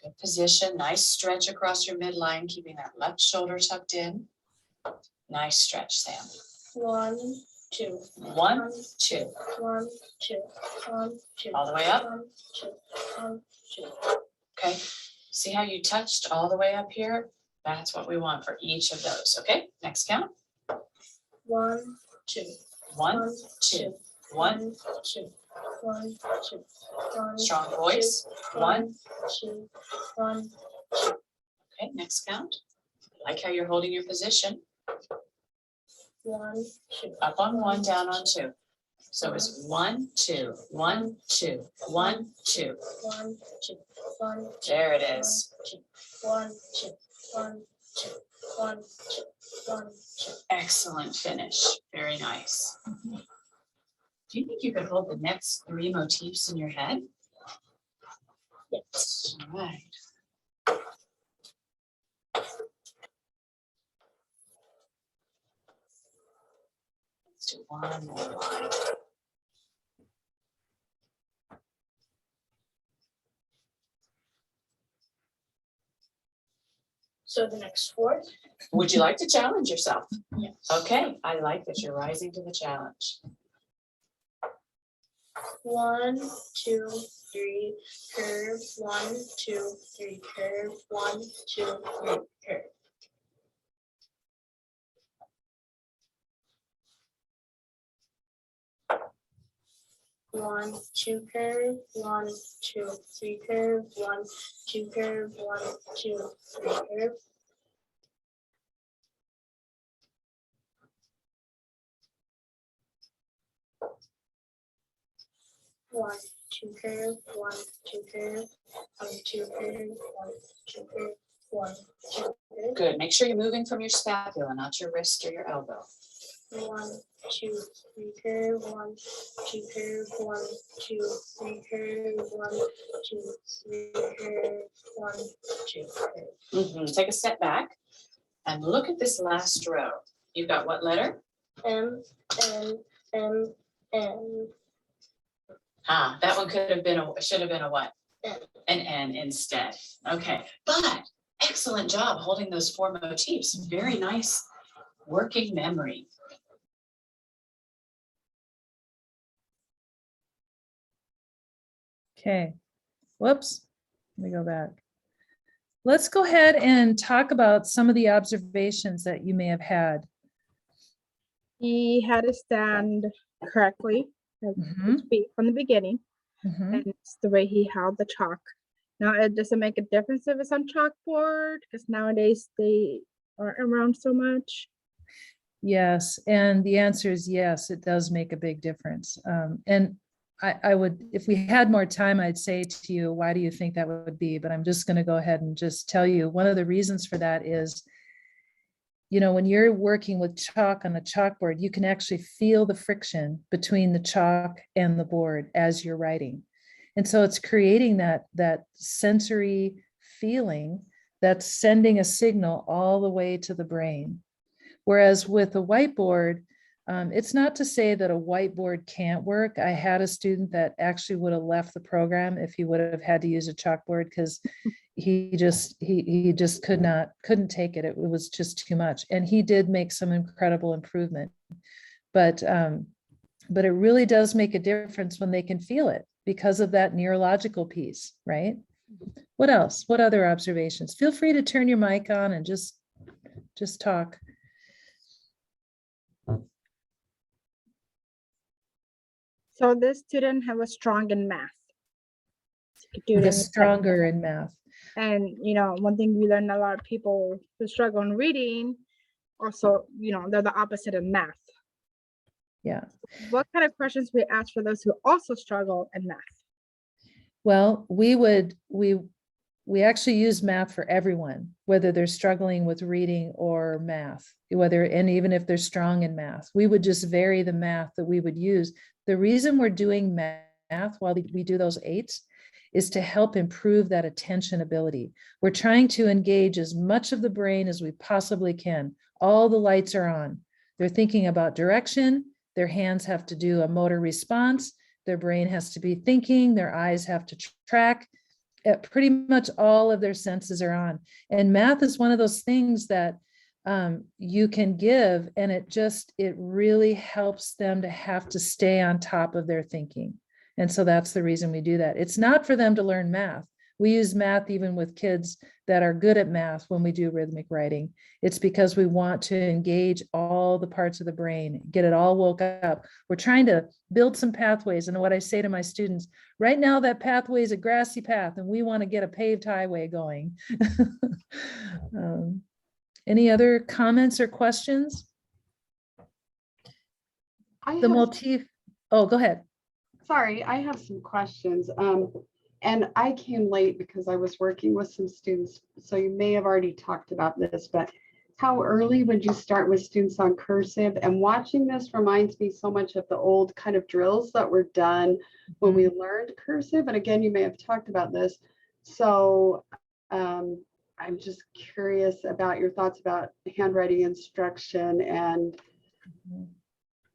Good position, nice stretch across your midline, keeping that left shoulder tucked in. Nice stretch, Sam. 1, 2. 1, 2. 1, 2. 1, 2. All the way up. 1, 2. 1, 2. Okay. See how you touched all the way up here? That's what we want for each of those. Okay, next count. 1, 2. 1, 2. 1. 2. 1, 2. 1, Strong voice. 1. 2. 1. Okay, next count. I like how you're holding your position. 1, 2. Up on 1, down on 2. So it's 1, 2, 1, 2, 1, 2. 1, 2. 1. There it is. 1, 2. 1, 2. 1, 2. 1, 2. Excellent finish. Very nice. Do you think you could hold the next 3 motifs in your head? Yes. All right. Let's do one more line. So the next 4. Would you like to challenge yourself? Yes. Okay, I like that you're rising to the challenge. 1, 2, 3, curve. 1, 2, 3, curve. 1, 2, 3, curve. One, 2 curve, 1, 2, 3 curve, 1, 2 curve, 1, 2, 3 curve. One, 2 curve, 1, 2 curve, 1, 2 curve, 1, 2 curve, 1, 2 curve. Good. Make sure you're moving from your scapula, not your wrist or your elbow. 1, 2, 3 curve, 1, 2 curve, 1, 2, 3 curve, 1, 2, 3 curve, 1, 2 curve. Take a step back and look at this last row. You've got what letter? M, N, M, N. Ah, that one could have been should have been a what? N. An N instead. Okay, but excellent job holding those 4 motifs. Very nice working memory. Okay, whoops, let me go back. Let's go ahead and talk about some of the observations that you may have had. He had to stand correctly his feet from the beginning, and it's the way he held the chalk. Now, it doesn't make a difference if it's on chalkboard, because nowadays they aren't around so much. Yes, and the answer is yes, it does make a big difference. And I would, if we had more time, I'd say to you, why do you think that would be? But I'm just going to go ahead and just tell you one of the reasons for that is, you know, when you're working with chalk on a chalkboard, you can actually feel the friction between the chalk and the board as you're writing. And so it's creating that sensory feeling that's sending a signal all the way to the brain. Whereas with a whiteboard, it's not to say that a whiteboard can't work. I had a student that actually would have left the program if he would have had to use a chalkboard, because he just couldn't take it. It was just too much. And he did make some incredible improvement. But it really does make a difference when they can feel it because of that neurological piece, right? What else? What other observations? Feel free to turn your mic on and just talk. So this student was strong in math. Stronger in math. And, you know, one thing we learned, a lot of people who struggle in reading, also, you know, they're the opposite of math. Yeah. What kind of questions we ask for those who also struggle in math? Well, we actually use math for everyone, whether they're struggling with reading or math, and even if they're strong in math, we would just vary the math that we would use. The reason we're doing math while we do those 8s is to help improve that attention ability. We're trying to engage as much of the brain as we possibly can. All the lights are on. They're thinking about direction, Their hands have to do a motor response. Their brain has to be thinking. Their eyes have to track. Pretty much all of their senses are on. And math is one of those things that you can give, and it really helps them to have to stay on top of their thinking. And so that's the reason we do that. It's not for them to learn math. We use math even with kids that are good at math when we do rhythmic writing. It's because we want to engage all the parts of the brain, get it all woke up. We're trying to build some pathways. And what I say to my students, right now that pathway is a grassy path and we want to get a paved highway going. Any other comments or questions? The motif. Oh, go ahead. Sorry, I have some questions. And I came late because I was working with some students. So you may have already talked about this, but how early would you start with students on cursive? And watching this reminds me so much of the old kind of drills that were done when we learned cursive. And again, you may have talked about this. So I'm just curious about your thoughts about handwriting instruction and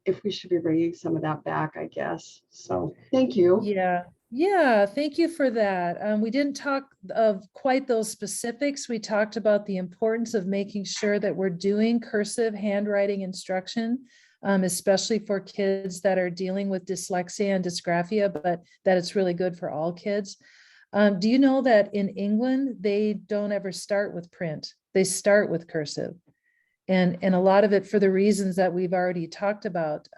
if we should be bringing some of that back, I guess. So thank you. Yeah, thank you for that. We didn't talk of quite those specifics. We talked about the importance of making sure that we're doing cursive handwriting instruction, especially for kids that are dealing with dyslexia and dysgraphia, but that it's really good for all kids. Do you know that in England, they don't ever start with print. They start with cursive. And a lot of it for the reasons that we've already talked about.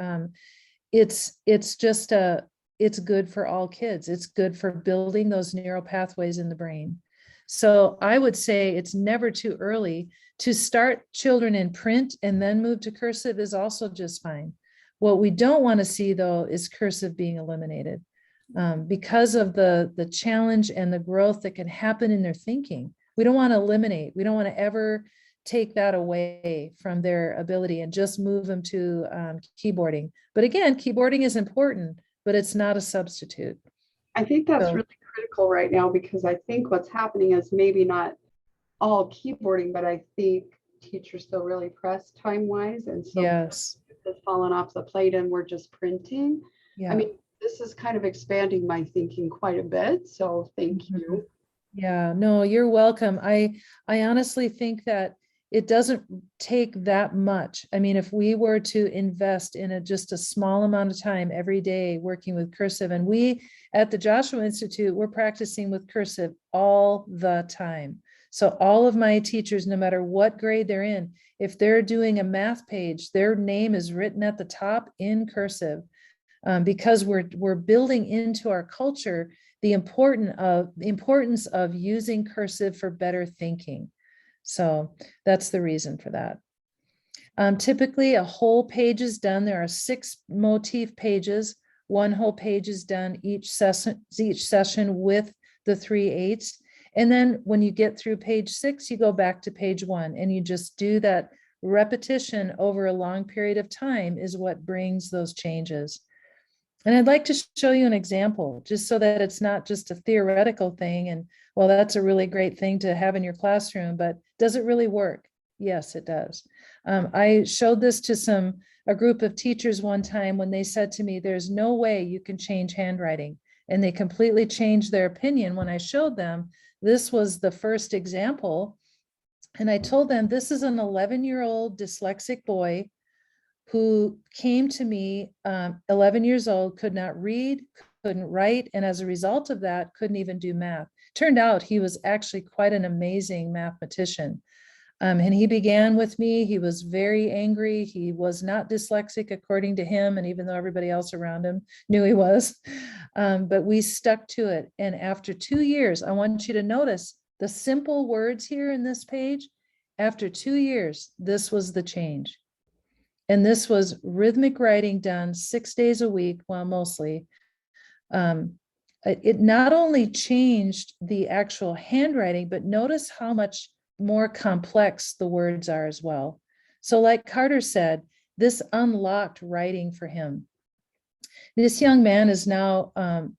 It's good for all kids. It's good for building those neural pathways in the brain. So I would say it's never too early to start children in print and then move to cursive is also just fine. What we don't want to see though is cursive being eliminated because of the challenge and the growth that can happen in their thinking. We don't want to eliminate. We don't want to ever take that away from their ability and just move them to keyboarding. But again, keyboarding is important, but it's not a substitute. I think that's really critical right now because I think what's happening is maybe not all keyboarding, but I think teachers feel really pressed time-wise. And so yes, it's fallen off the plate and we're just printing. Yeah. I mean, this is kind of expanding my thinking quite a bit. So thank you. Yeah, no, you're welcome. I honestly think that it doesn't take that much. I mean, if we were to invest in just a small amount of time every day working with cursive, and we at the Joshua Institute, we're practicing with cursive all the time. So all of my teachers, no matter what grade they're in, if they're doing a math page, their name is written at the top in cursive because we're building into our culture the importance of using cursive for better thinking. So that's the reason for that. Typically a whole page is done. There are 6 motif pages. 1 whole page is done each session with the 3/8. And then when you get through page 6, you go back to page 1 and you just do that repetition over a long period of time is what brings those changes. And I'd like to show you an example just so that it's not just a theoretical thing. And well, that's a really great thing to have in your classroom, but does it really work? Yes, it does. I showed this to a group of teachers one time when they said to me, there's no way you can change handwriting. And they completely changed their opinion when I showed them. This was the first example. And I told them, this is an 11-year-old dyslexic boy who came to me, 11 years old, could not read, couldn't write, and as a result of that, couldn't even do math. Turned out he was actually quite an amazing mathematician. And he began with me. He was very angry. He was not dyslexic according to him, and even though everybody else around him knew he was, but we stuck to it. And after 2 years, I want you to notice the simple words here in this page. After 2 years, this was the change. And this was rhythmic writing done 6 days a week, well, mostly. It not only changed the actual handwriting, but notice how much more complex the words are as well. So like Carter said, this unlocked writing for him. This young man is now,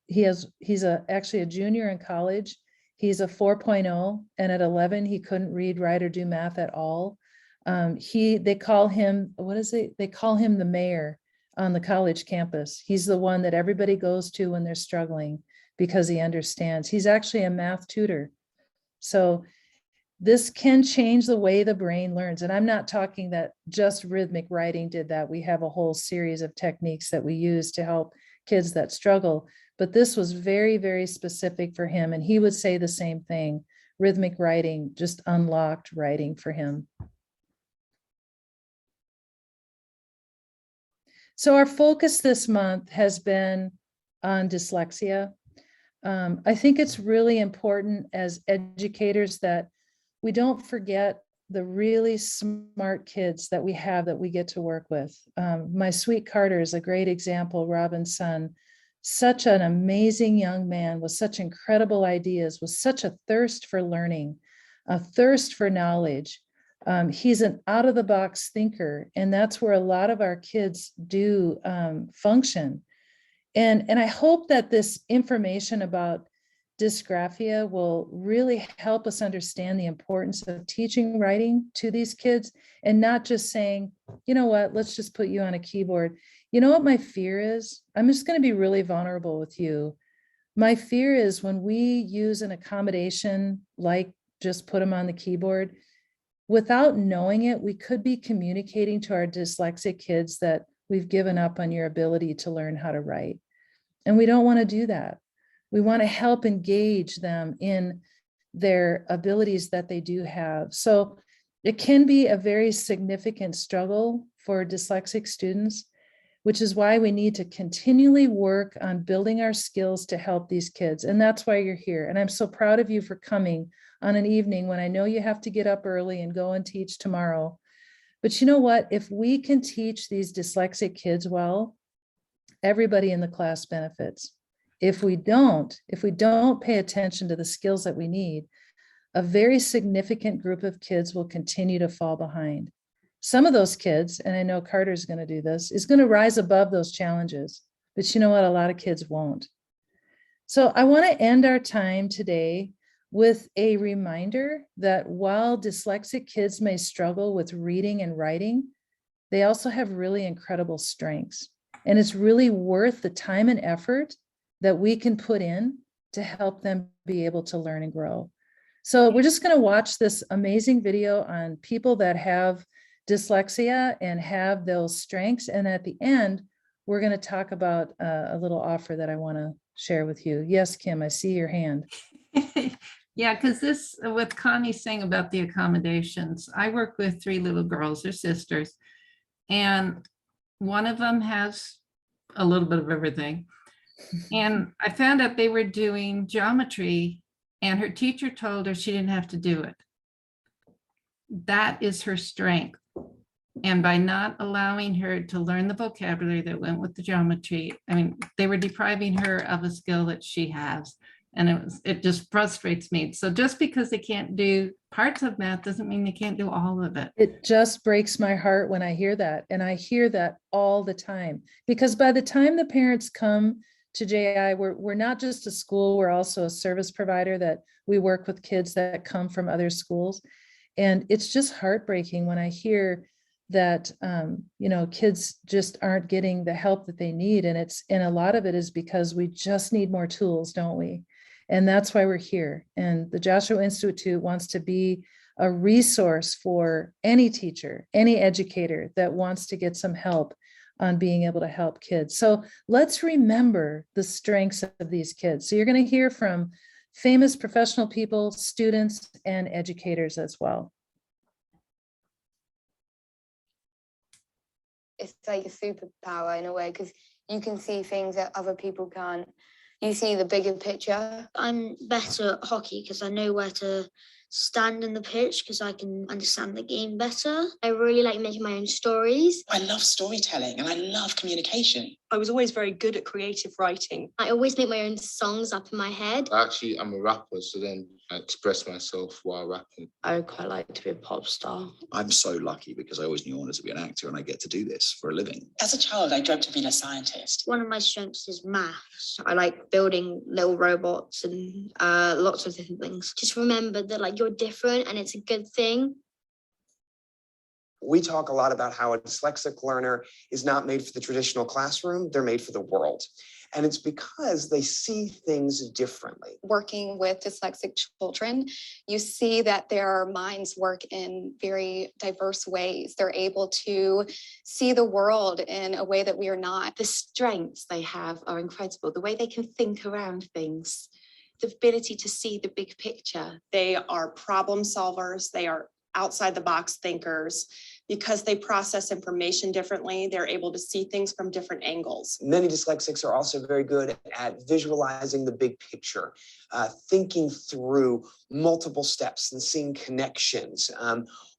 he's actually a junior in college. He's a 4.0, and at 11, he couldn't read, write, or do math at all. They call him, what is it? They call him the mayor. on the college campus. He's the one that everybody goes to when they're struggling because he understands. He's actually a math tutor. So this can change the way the brain learns. And I'm not talking that just rhythmic writing did that. We have a whole series of techniques that we use to help kids that struggle. But this was very, very specific for him. And he would say the same thing. Rhythmic writing just unlocked writing for him. So our focus this month has been on dyslexia. I think it's really important as educators that we don't forget the really smart kids that we have that we get to work with. My sweet Carter is a great example, Robin's son, such an amazing young man with such incredible ideas, with such a thirst for learning, a thirst for knowledge. He's an out-of-the-box thinker, and that's where a lot of our kids do function. And I hope that this information about dysgraphia will really help us understand the importance of teaching writing to these kids and not just saying, you know what, let's just put you on a keyboard. You know what my fear is? I'm just going to be really vulnerable with you. My fear is when we use an accommodation like just put them on the keyboard, without knowing it, we could be communicating to our dyslexic kids that we've given up on your ability to learn how to write. And we don't want to do that. We want to help engage them in their abilities that they do have. So it can be a very significant struggle for dyslexic students, which is why we need to continually work on building our skills to help these kids. And that's why you're here. And I'm so proud of you for coming on an evening when I know you have to get up early and go and teach tomorrow. But you know what? If we can teach these dyslexic kids well, everybody in the class benefits. If we don't pay attention to the skills that we need, a very significant group of kids will continue to fall behind. Some of those kids, and I know Carter's going to do this, is going to rise above those challenges. But you know what? A lot of kids won't. So I want to end our time today with a reminder that while dyslexic kids may struggle with reading and writing, they also have really incredible strengths. And it's really worth the time and effort that we can put in to help them be able to learn and grow. So we're just going to watch this amazing video on people that have dyslexia and have those strengths. And at the end, we're going to talk about a little offer that I want to share with you. Yes, Kim, I see your hand. Yeah, because this, what Connie's saying about the accommodations, I work with 3 little girls, they're sisters, and one of them has a little bit of everything. And I found out they were doing geometry and her teacher told her she didn't have to do it. That is her strength. And by not allowing her to learn the vocabulary that went with the geometry, I mean, they were depriving her of a skill that she has. And it just frustrates me. So just because they can't do parts of math doesn't mean they can't do all of it. It just breaks my heart when I hear that. And I hear that all the time, because by the time the parents come to JI, we're not just a school, we're also a service provider that we work with kids that come from other schools. And it's just heartbreaking when I hear that, kids just aren't getting the help that they need. And a lot of it is because we just need more tools, don't we? And that's why we're here. And the Joshua Institute wants to be a resource for any teacher, any educator that wants to get some help on being able to help kids. So let's remember the strengths of these kids. So you're going to hear from famous professional people, students, and educators as well. It's like a superpower in a way, because you can see things that other people can't. You see the bigger picture. I'm better at hockey because I know where to stand in the pitch because I can understand the game better. I really like making my own stories. I love storytelling and I love communication. I was always very good at creative writing. I always make my own songs up in my head. Actually, I'm a rapper, so then I express myself while rapping. I would quite like to be a pop star. I'm so lucky because I always knew I wanted to be an actor and I get to do this for a living. As a child, I dreamt of being a scientist. One of my strengths is maths. I like building little robots and lots of different things. Just remember that you're different and it's a good thing. We talk a lot about how a dyslexic learner is not made for the traditional classroom, they're made for the world. And it's because they see things differently. Working with dyslexic children, you see that their minds work in very diverse ways. They're able to see the world in a way that we are not. The strengths they have are incredible. The way they can think around things, the ability to see the big picture. They are problem solvers. They are outside the box thinkers. Because they process information differently, they're able to see things from different angles. Many dyslexics are also very good at visualizing the big picture, thinking through multiple steps and seeing connections,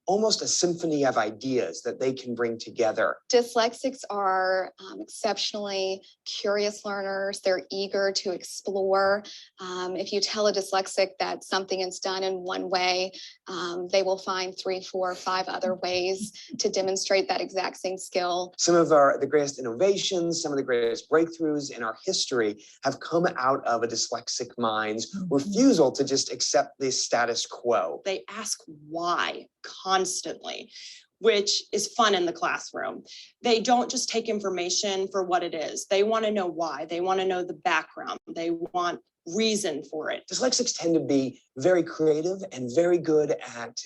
almost a symphony of ideas that they can bring together. Dyslexics are exceptionally curious learners. They're eager to explore. If you tell a dyslexic that something is done in one way, they will find 3, 4, 5 other ways to demonstrate that exact same skill. Some of the greatest innovations, some of the greatest breakthroughs in our history have come out of a dyslexic mind's refusal to just accept the status quo. They ask why constantly, which is fun in the classroom. They don't just take information for what it is. They want to know why. They want to know the background. They want reason for it. Dyslexics tend to be very creative and very good at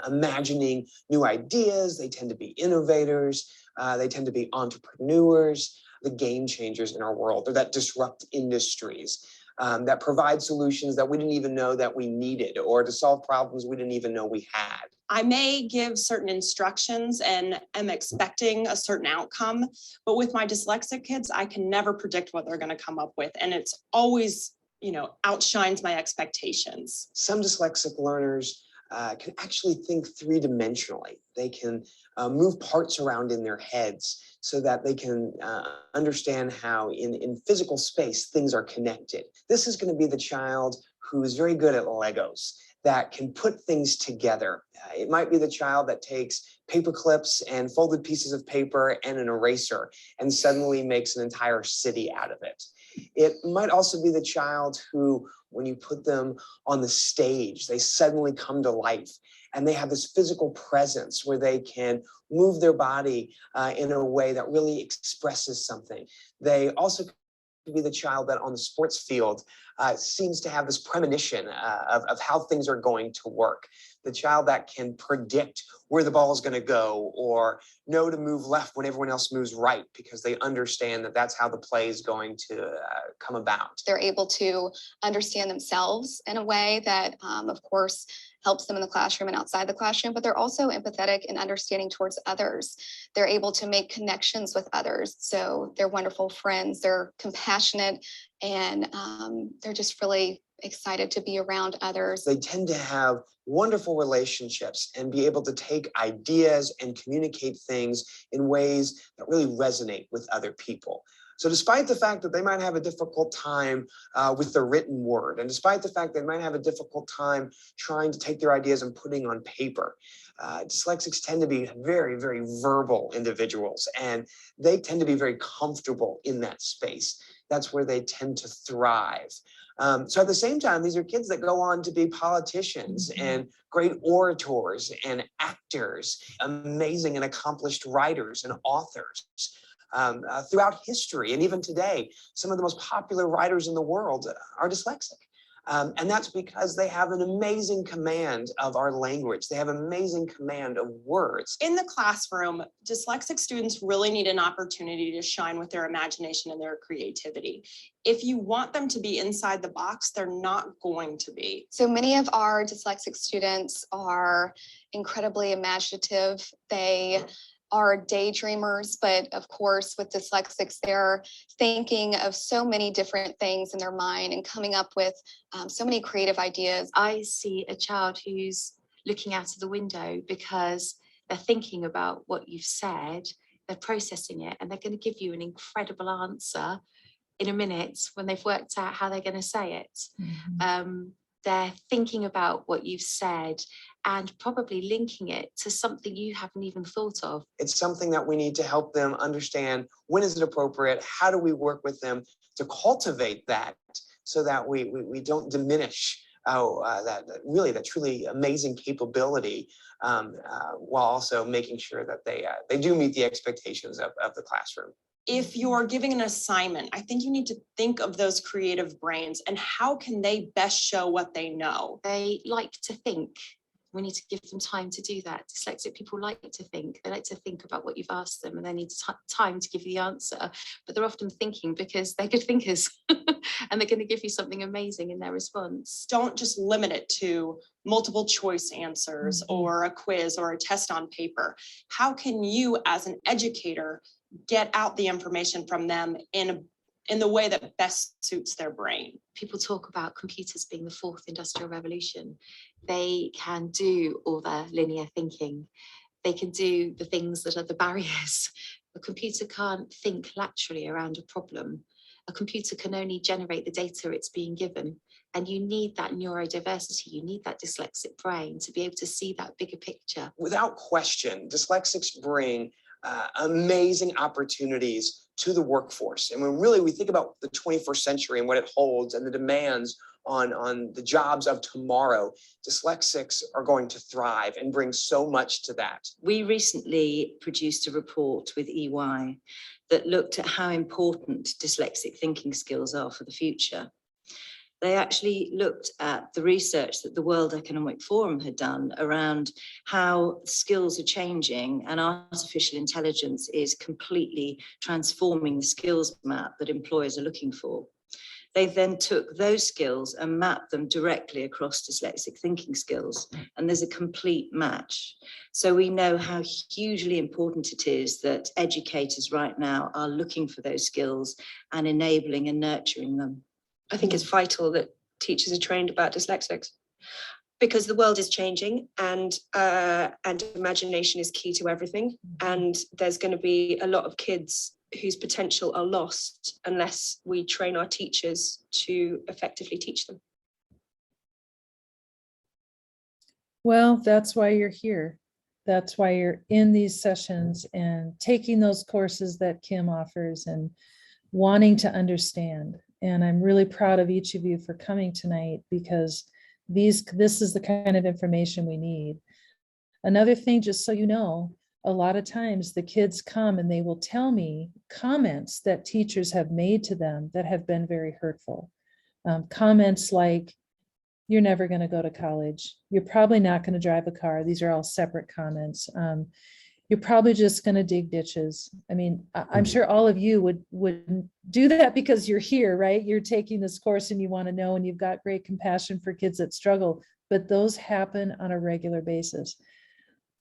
imagining new ideas. They tend to be innovators. They tend to be entrepreneurs, the game changers in our world, or that disrupt industries, that provide solutions that we didn't even know that we needed, or to solve problems we didn't even know we had. I may give certain instructions and am expecting a certain outcome, but with my dyslexic kids, I can never predict what they're going to come up with. And it's always, outshines my expectations. Some dyslexic learners can actually think three-dimensionally. They can move parts around in their heads so that they can understand how in physical space things are connected. This is going to be the child who is very good at Legos, that can put things together. It might be the child that takes paper clips and folded pieces of paper and an eraser and suddenly makes an entire city out of it. It might also be the child who, when you put them on the stage, they suddenly come to life and they have this physical presence where they can move their body in a way that really expresses something. They also could be the child that on the sports field seems to have this premonition of how things are going to work. The child that can predict where the ball is going to go or know to move left when everyone else moves right because they understand that that's how the play is going to come about. They're able to understand themselves in a way that, of course, helps them in the classroom and outside the classroom, but they're also empathetic and understanding towards others. They're able to make connections with others. So they're wonderful friends, they're compassionate, and they're just really excited to be around others. They tend to have wonderful relationships and be able to take ideas and communicate things in ways that really resonate with other people. So despite the fact that they might have a difficult time with the written word, and despite the fact they might have a difficult time trying to take their ideas and putting on paper, dyslexics tend to be very, very verbal individuals, and they tend to be very comfortable in that space. That's where they tend to thrive. So at the same time, these are kids that go on to be politicians and great orators and actors, amazing and accomplished writers and authors. Throughout history and even today, some of the most popular writers in the world are dyslexic. And that's because they have an amazing command of our language. They have amazing command of words. In the classroom, dyslexic students really need an opportunity to shine with their imagination and their creativity. If you want them to be inside the box, they're not going to be. So many of our dyslexic students are incredibly imaginative. They are daydreamers, but of course with dyslexics, they're thinking of so many different things in their mind and coming up with so many creative ideas. I see a child who's looking out of the window because they're thinking about what you've said, they're processing it, and they're going to give you an incredible answer in a minute when they've worked out how they're going to say it. They're thinking about what you've said and probably linking it to something you haven't even thought of. It's something that we need to help them understand. When is it appropriate? How do we work with them to cultivate that so that we don't diminish that truly amazing capability, while also making sure that they do meet the expectations of the classroom. If you're giving an assignment, I think you need to think of those creative brains and how can they best show what they know. They like to think. We need to give them time to do that. Dyslexic people like to think. They like to think about what you've asked them, and they need time to give you the answer. But they're often thinking because they're good thinkers and they're going to give you something amazing in their response. Don't just limit it to multiple choice answers or a quiz or a test on paper. How can you as an educator get out the information from them in the way that best suits their brain? People talk about computers being the fourth industrial revolution. They can do all the linear thinking. They can do the things that are the barriers. A computer can't think laterally around a problem. A computer can only generate the data it's being given. And you need that neurodiversity, you need that dyslexic brain to be able to see that bigger picture. Without question, dyslexics bring amazing opportunities to the workforce. And when really we think about the 21st century and what it holds and the demands on the jobs of tomorrow, dyslexics are going to thrive and bring so much to that. We recently produced a report with EY that looked at how important dyslexic thinking skills are for the future. They actually looked at the research that the World Economic Forum had done around how skills are changing and artificial intelligence is completely transforming the skills map that employers are looking for. They then took those skills and mapped them directly across dyslexic thinking skills, and there's a complete match. So we know how hugely important it is that educators right now are looking for those skills and enabling and nurturing them. I think it's vital that teachers are trained about dyslexics because the world is changing and imagination is key to everything. And there's going to be a lot of kids whose potential are lost unless we train our teachers to effectively teach them. Well, that's why you're here. That's why you're in these sessions and taking those courses that Kim offers and wanting to understand. And I'm really proud of each of you for coming tonight because this is the kind of information we need. Another thing, just so you know, a lot of times the kids come and they will tell me comments that teachers have made to them that have been very hurtful. Comments like, you're never going to go to college. You're probably not going to drive a car. These are all separate comments. You're probably just going to dig ditches. I mean, I'm sure all of you would do that because you're here, right? You're taking this course and you want to know, and you've got great compassion for kids that struggle, but those happen on a regular basis.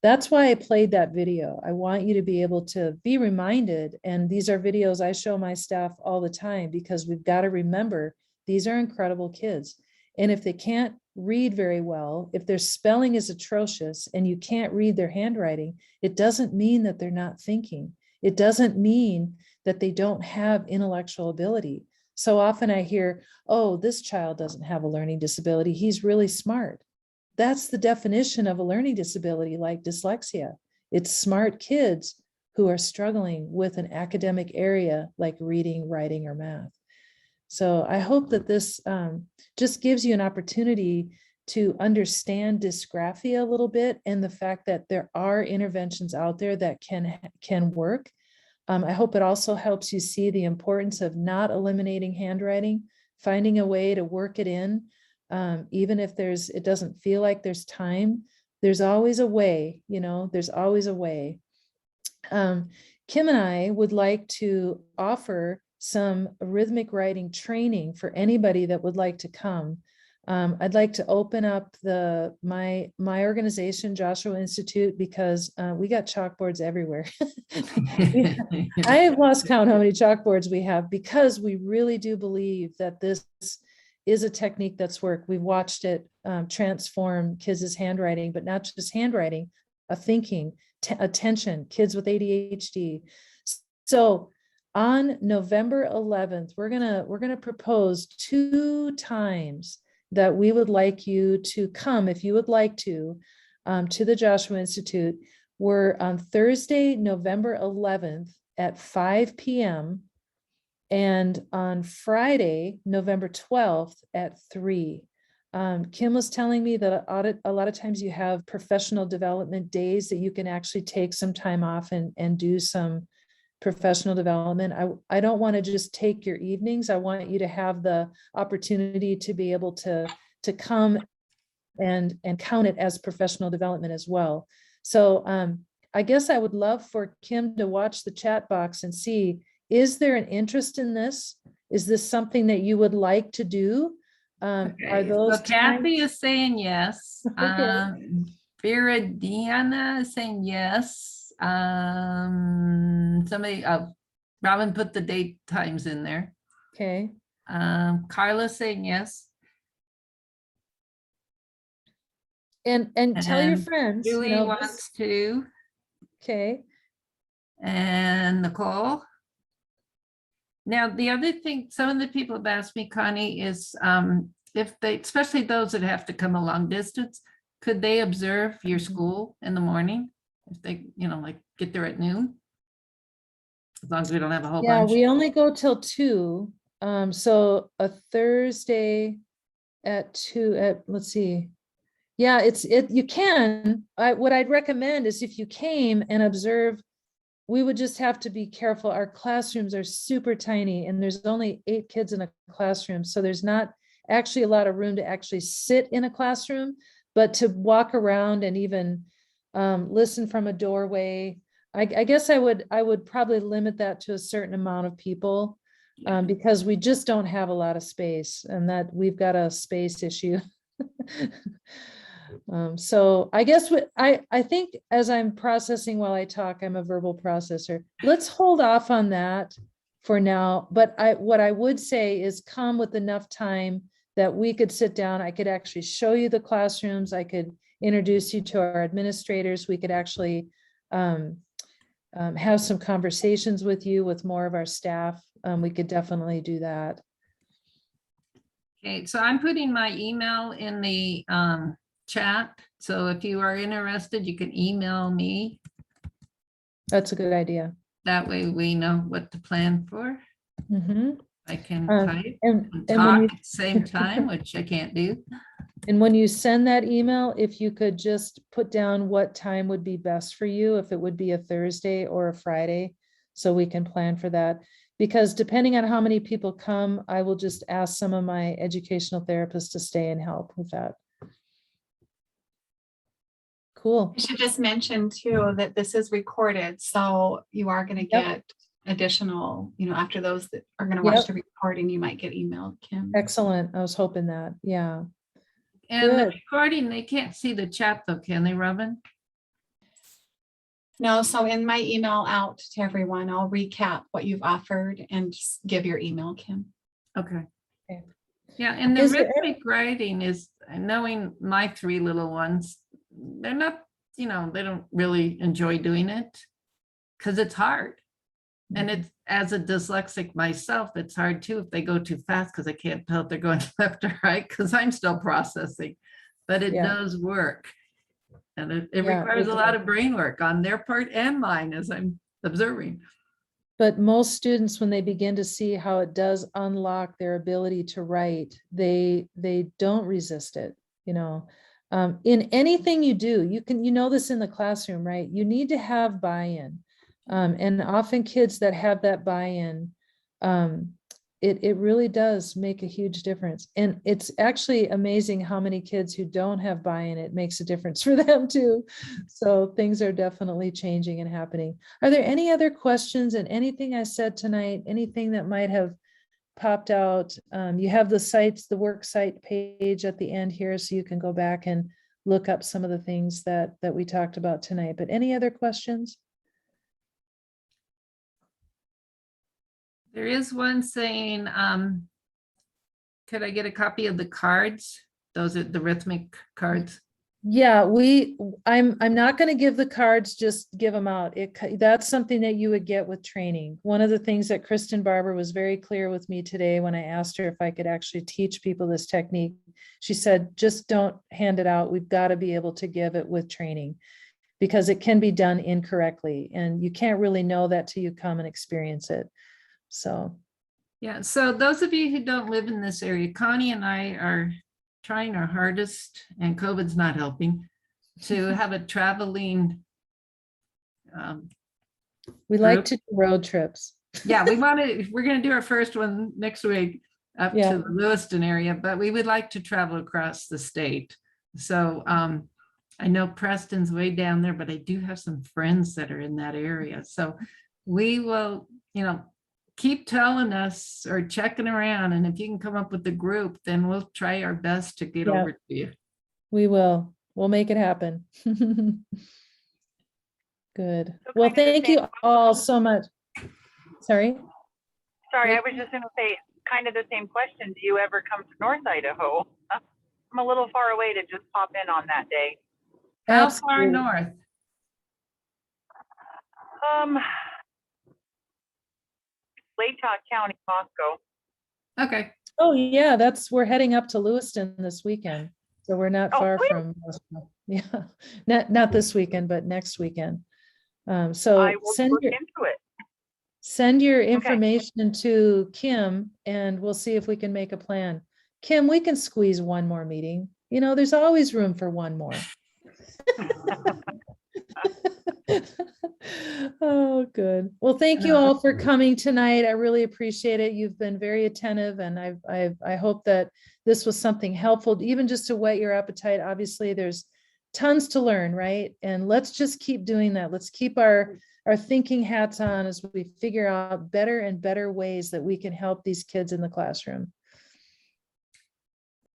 That's why I played that video. I want you to be able to be reminded, and these are videos I show my staff all the time because we've got to remember these are incredible kids. And if they can't read very well, if their spelling is atrocious and you can't read their handwriting, it doesn't mean that they're not thinking. It doesn't mean that they don't have intellectual ability. So often I hear, oh, this child doesn't have a learning disability. He's really smart. That's the definition of a learning disability, like dyslexia. It's smart kids who are struggling with an academic area like reading, writing, or math. So I hope that this just gives you an opportunity to understand dysgraphia a little bit and the fact that there are interventions out there that can work. I hope it also helps you see the importance of not eliminating handwriting, finding a way to work it in, even if it doesn't feel like there's time. There's always a way, there's always a way. Kim and I would like to offer some rhythmic writing training for anybody that would like to come. I'd like to open up my organization, Joshua Institute, because we got chalkboards everywhere. I have lost count how many chalkboards we have because we really do believe that this is a technique that's worked. We've watched it transform kids' handwriting, but not just handwriting, thinking, attention, kids with ADHD. So on November 11th, we're gonna propose 2 times that we would like you to come, if you would like to the Joshua Institute. We're on Thursday, November 11th at 5 p.m. and on Friday, November 12th at 3. Kim was telling me that a lot of times you have professional development days that you can actually take some time off and do some professional development. I don't want to just take your evenings. I want you to have the opportunity to be able to come and count it as professional development as well. So I guess I would love for Kim to watch the chat box and see, is there an interest in this? Is this something that you would like to do? Are Okay, those so Kathy times- is saying yes. Viridiana is saying yes. Somebody, Robin put the date times in there. Okay. Carla saying yes. And tell your And friends, you Julie know, wants to. okay. And Nicole. Now, the other thing, some of the people have asked me, Connie, is if they, especially those that have to come a long distance, could they observe your school in the morning? If they, you know, like get there at noon? As long as we don't have a whole Yeah, bunch. we only go till 2. So a Thursday at 2 let's see. Yeah, you can. What I'd recommend is if you came and observe, we would just have to be careful. Our classrooms are super tiny and there's only 8 kids in a classroom. So there's not actually a lot of room to actually sit in a classroom, but to walk around and even listen from a doorway. I guess I would probably limit that to a certain amount of people because we just don't have a lot of space, and that we've got a space issue. So I guess I think as I'm processing while I talk, I'm a verbal processor. Let's hold off on that for now. But what I would say is come with enough time that we could sit down. I could actually show you the classrooms. I could introduce you to our administrators. We could actually have some conversations with you, with more of our staff. We could definitely do that. Okay, so I'm putting my email in the chat. So if you are interested, you can email me. That's a good idea. That way we know what to plan for. Mhm. I can type and and when talk you- at the same time, which I can't do. And when you send that email, if you could just put down what time would be best for you, if it would be a Thursday or a Friday, so we can plan for that. Because depending on how many people come, I will just ask some of my educational therapists to stay and help with that. Cool. I should just mention too, that this is recorded, so you are gonna get additional, after those that are gonna watch Yep. the recording, you might get emailed, Kim. Excellent. I was hoping that. Yeah. And the Good. recording, they can't see the chat though, can they, Robin? No, so in my email out to everyone, I'll recap what you've offered and just give your email, Kim. Okay. Okay. Yeah, and the Is there rhythmic writing is, knowing my 3 little ones, they're not, they don't really enjoy doing it because it's hard. And it's, as a dyslexic myself, it's hard too if they go too fast because I can't tell if they're going left or right because I'm still processing, but it Yeah. does work. And it Yeah, requires it a lot does. of brain work on their part and mine as I'm observing. But most students, when they begin to see how it does unlock their ability to write, they don't resist it. In anything you do, you know this in the classroom, right? You need to have buy-in. And often kids that have that buy-in, it really does make a huge difference. And it's actually amazing how many kids who don't have buy-in, it makes a difference for them too. So things are definitely changing and happening. Are there any other questions and anything I said tonight, anything that might have popped out? You have the work site page at the end here, so you can go back and look up some of the things that we talked about tonight. But any other questions? There is one saying, could I get a copy of the cards? Those are the rhythmic cards. Yeah, I'm not going to give the cards, just give them out. That's something that you would get with training. One of the things that Kristen Barber was very clear with me today when I asked her if I could actually teach people this technique, she said, just don't hand it out. We've got to be able to give it with training because it can be done incorrectly and you can't really know that till you come and experience it. So. Yeah, so those of you who don't live in this area, Connie and I are trying our hardest, and COVID's not helping, to have a traveling. We like group. to do road trips. Yeah, we're going to do our first one next week up Yeah. to the Lewiston area, but we would like to travel across the state. So I know Preston's way down there, but I do have some friends that are in that area. So we will, keep telling us or checking around. And if you can come up with the group, then we'll try our best to get Yeah. over to you. We will. We'll make it happen. Good. Well, thank you all so much. Sorry? Sorry, I was just gonna say, kind of the same question. Do you ever come to North Idaho? I'm a little far away to just pop in on that day. How far Absolutely. north? Latah County, Moscow. Okay. Oh, yeah, we're heading up to Lewiston this weekend. So we're not far from Moscow. Yeah, not this weekend, but next weekend. So I will look into it. send your information to Kim and we'll see if we can make a plan. Kim, we can squeeze one more meeting. There's always room for one more. Oh, good. Well, thank you all for coming tonight. I really appreciate it. You've been very attentive, and I hope that this was something helpful, even just to whet your appetite. Obviously, there's tons to learn, right? And let's just keep doing that. Let's keep our thinking hats on as we figure out better and better ways that we can help these kids in the classroom.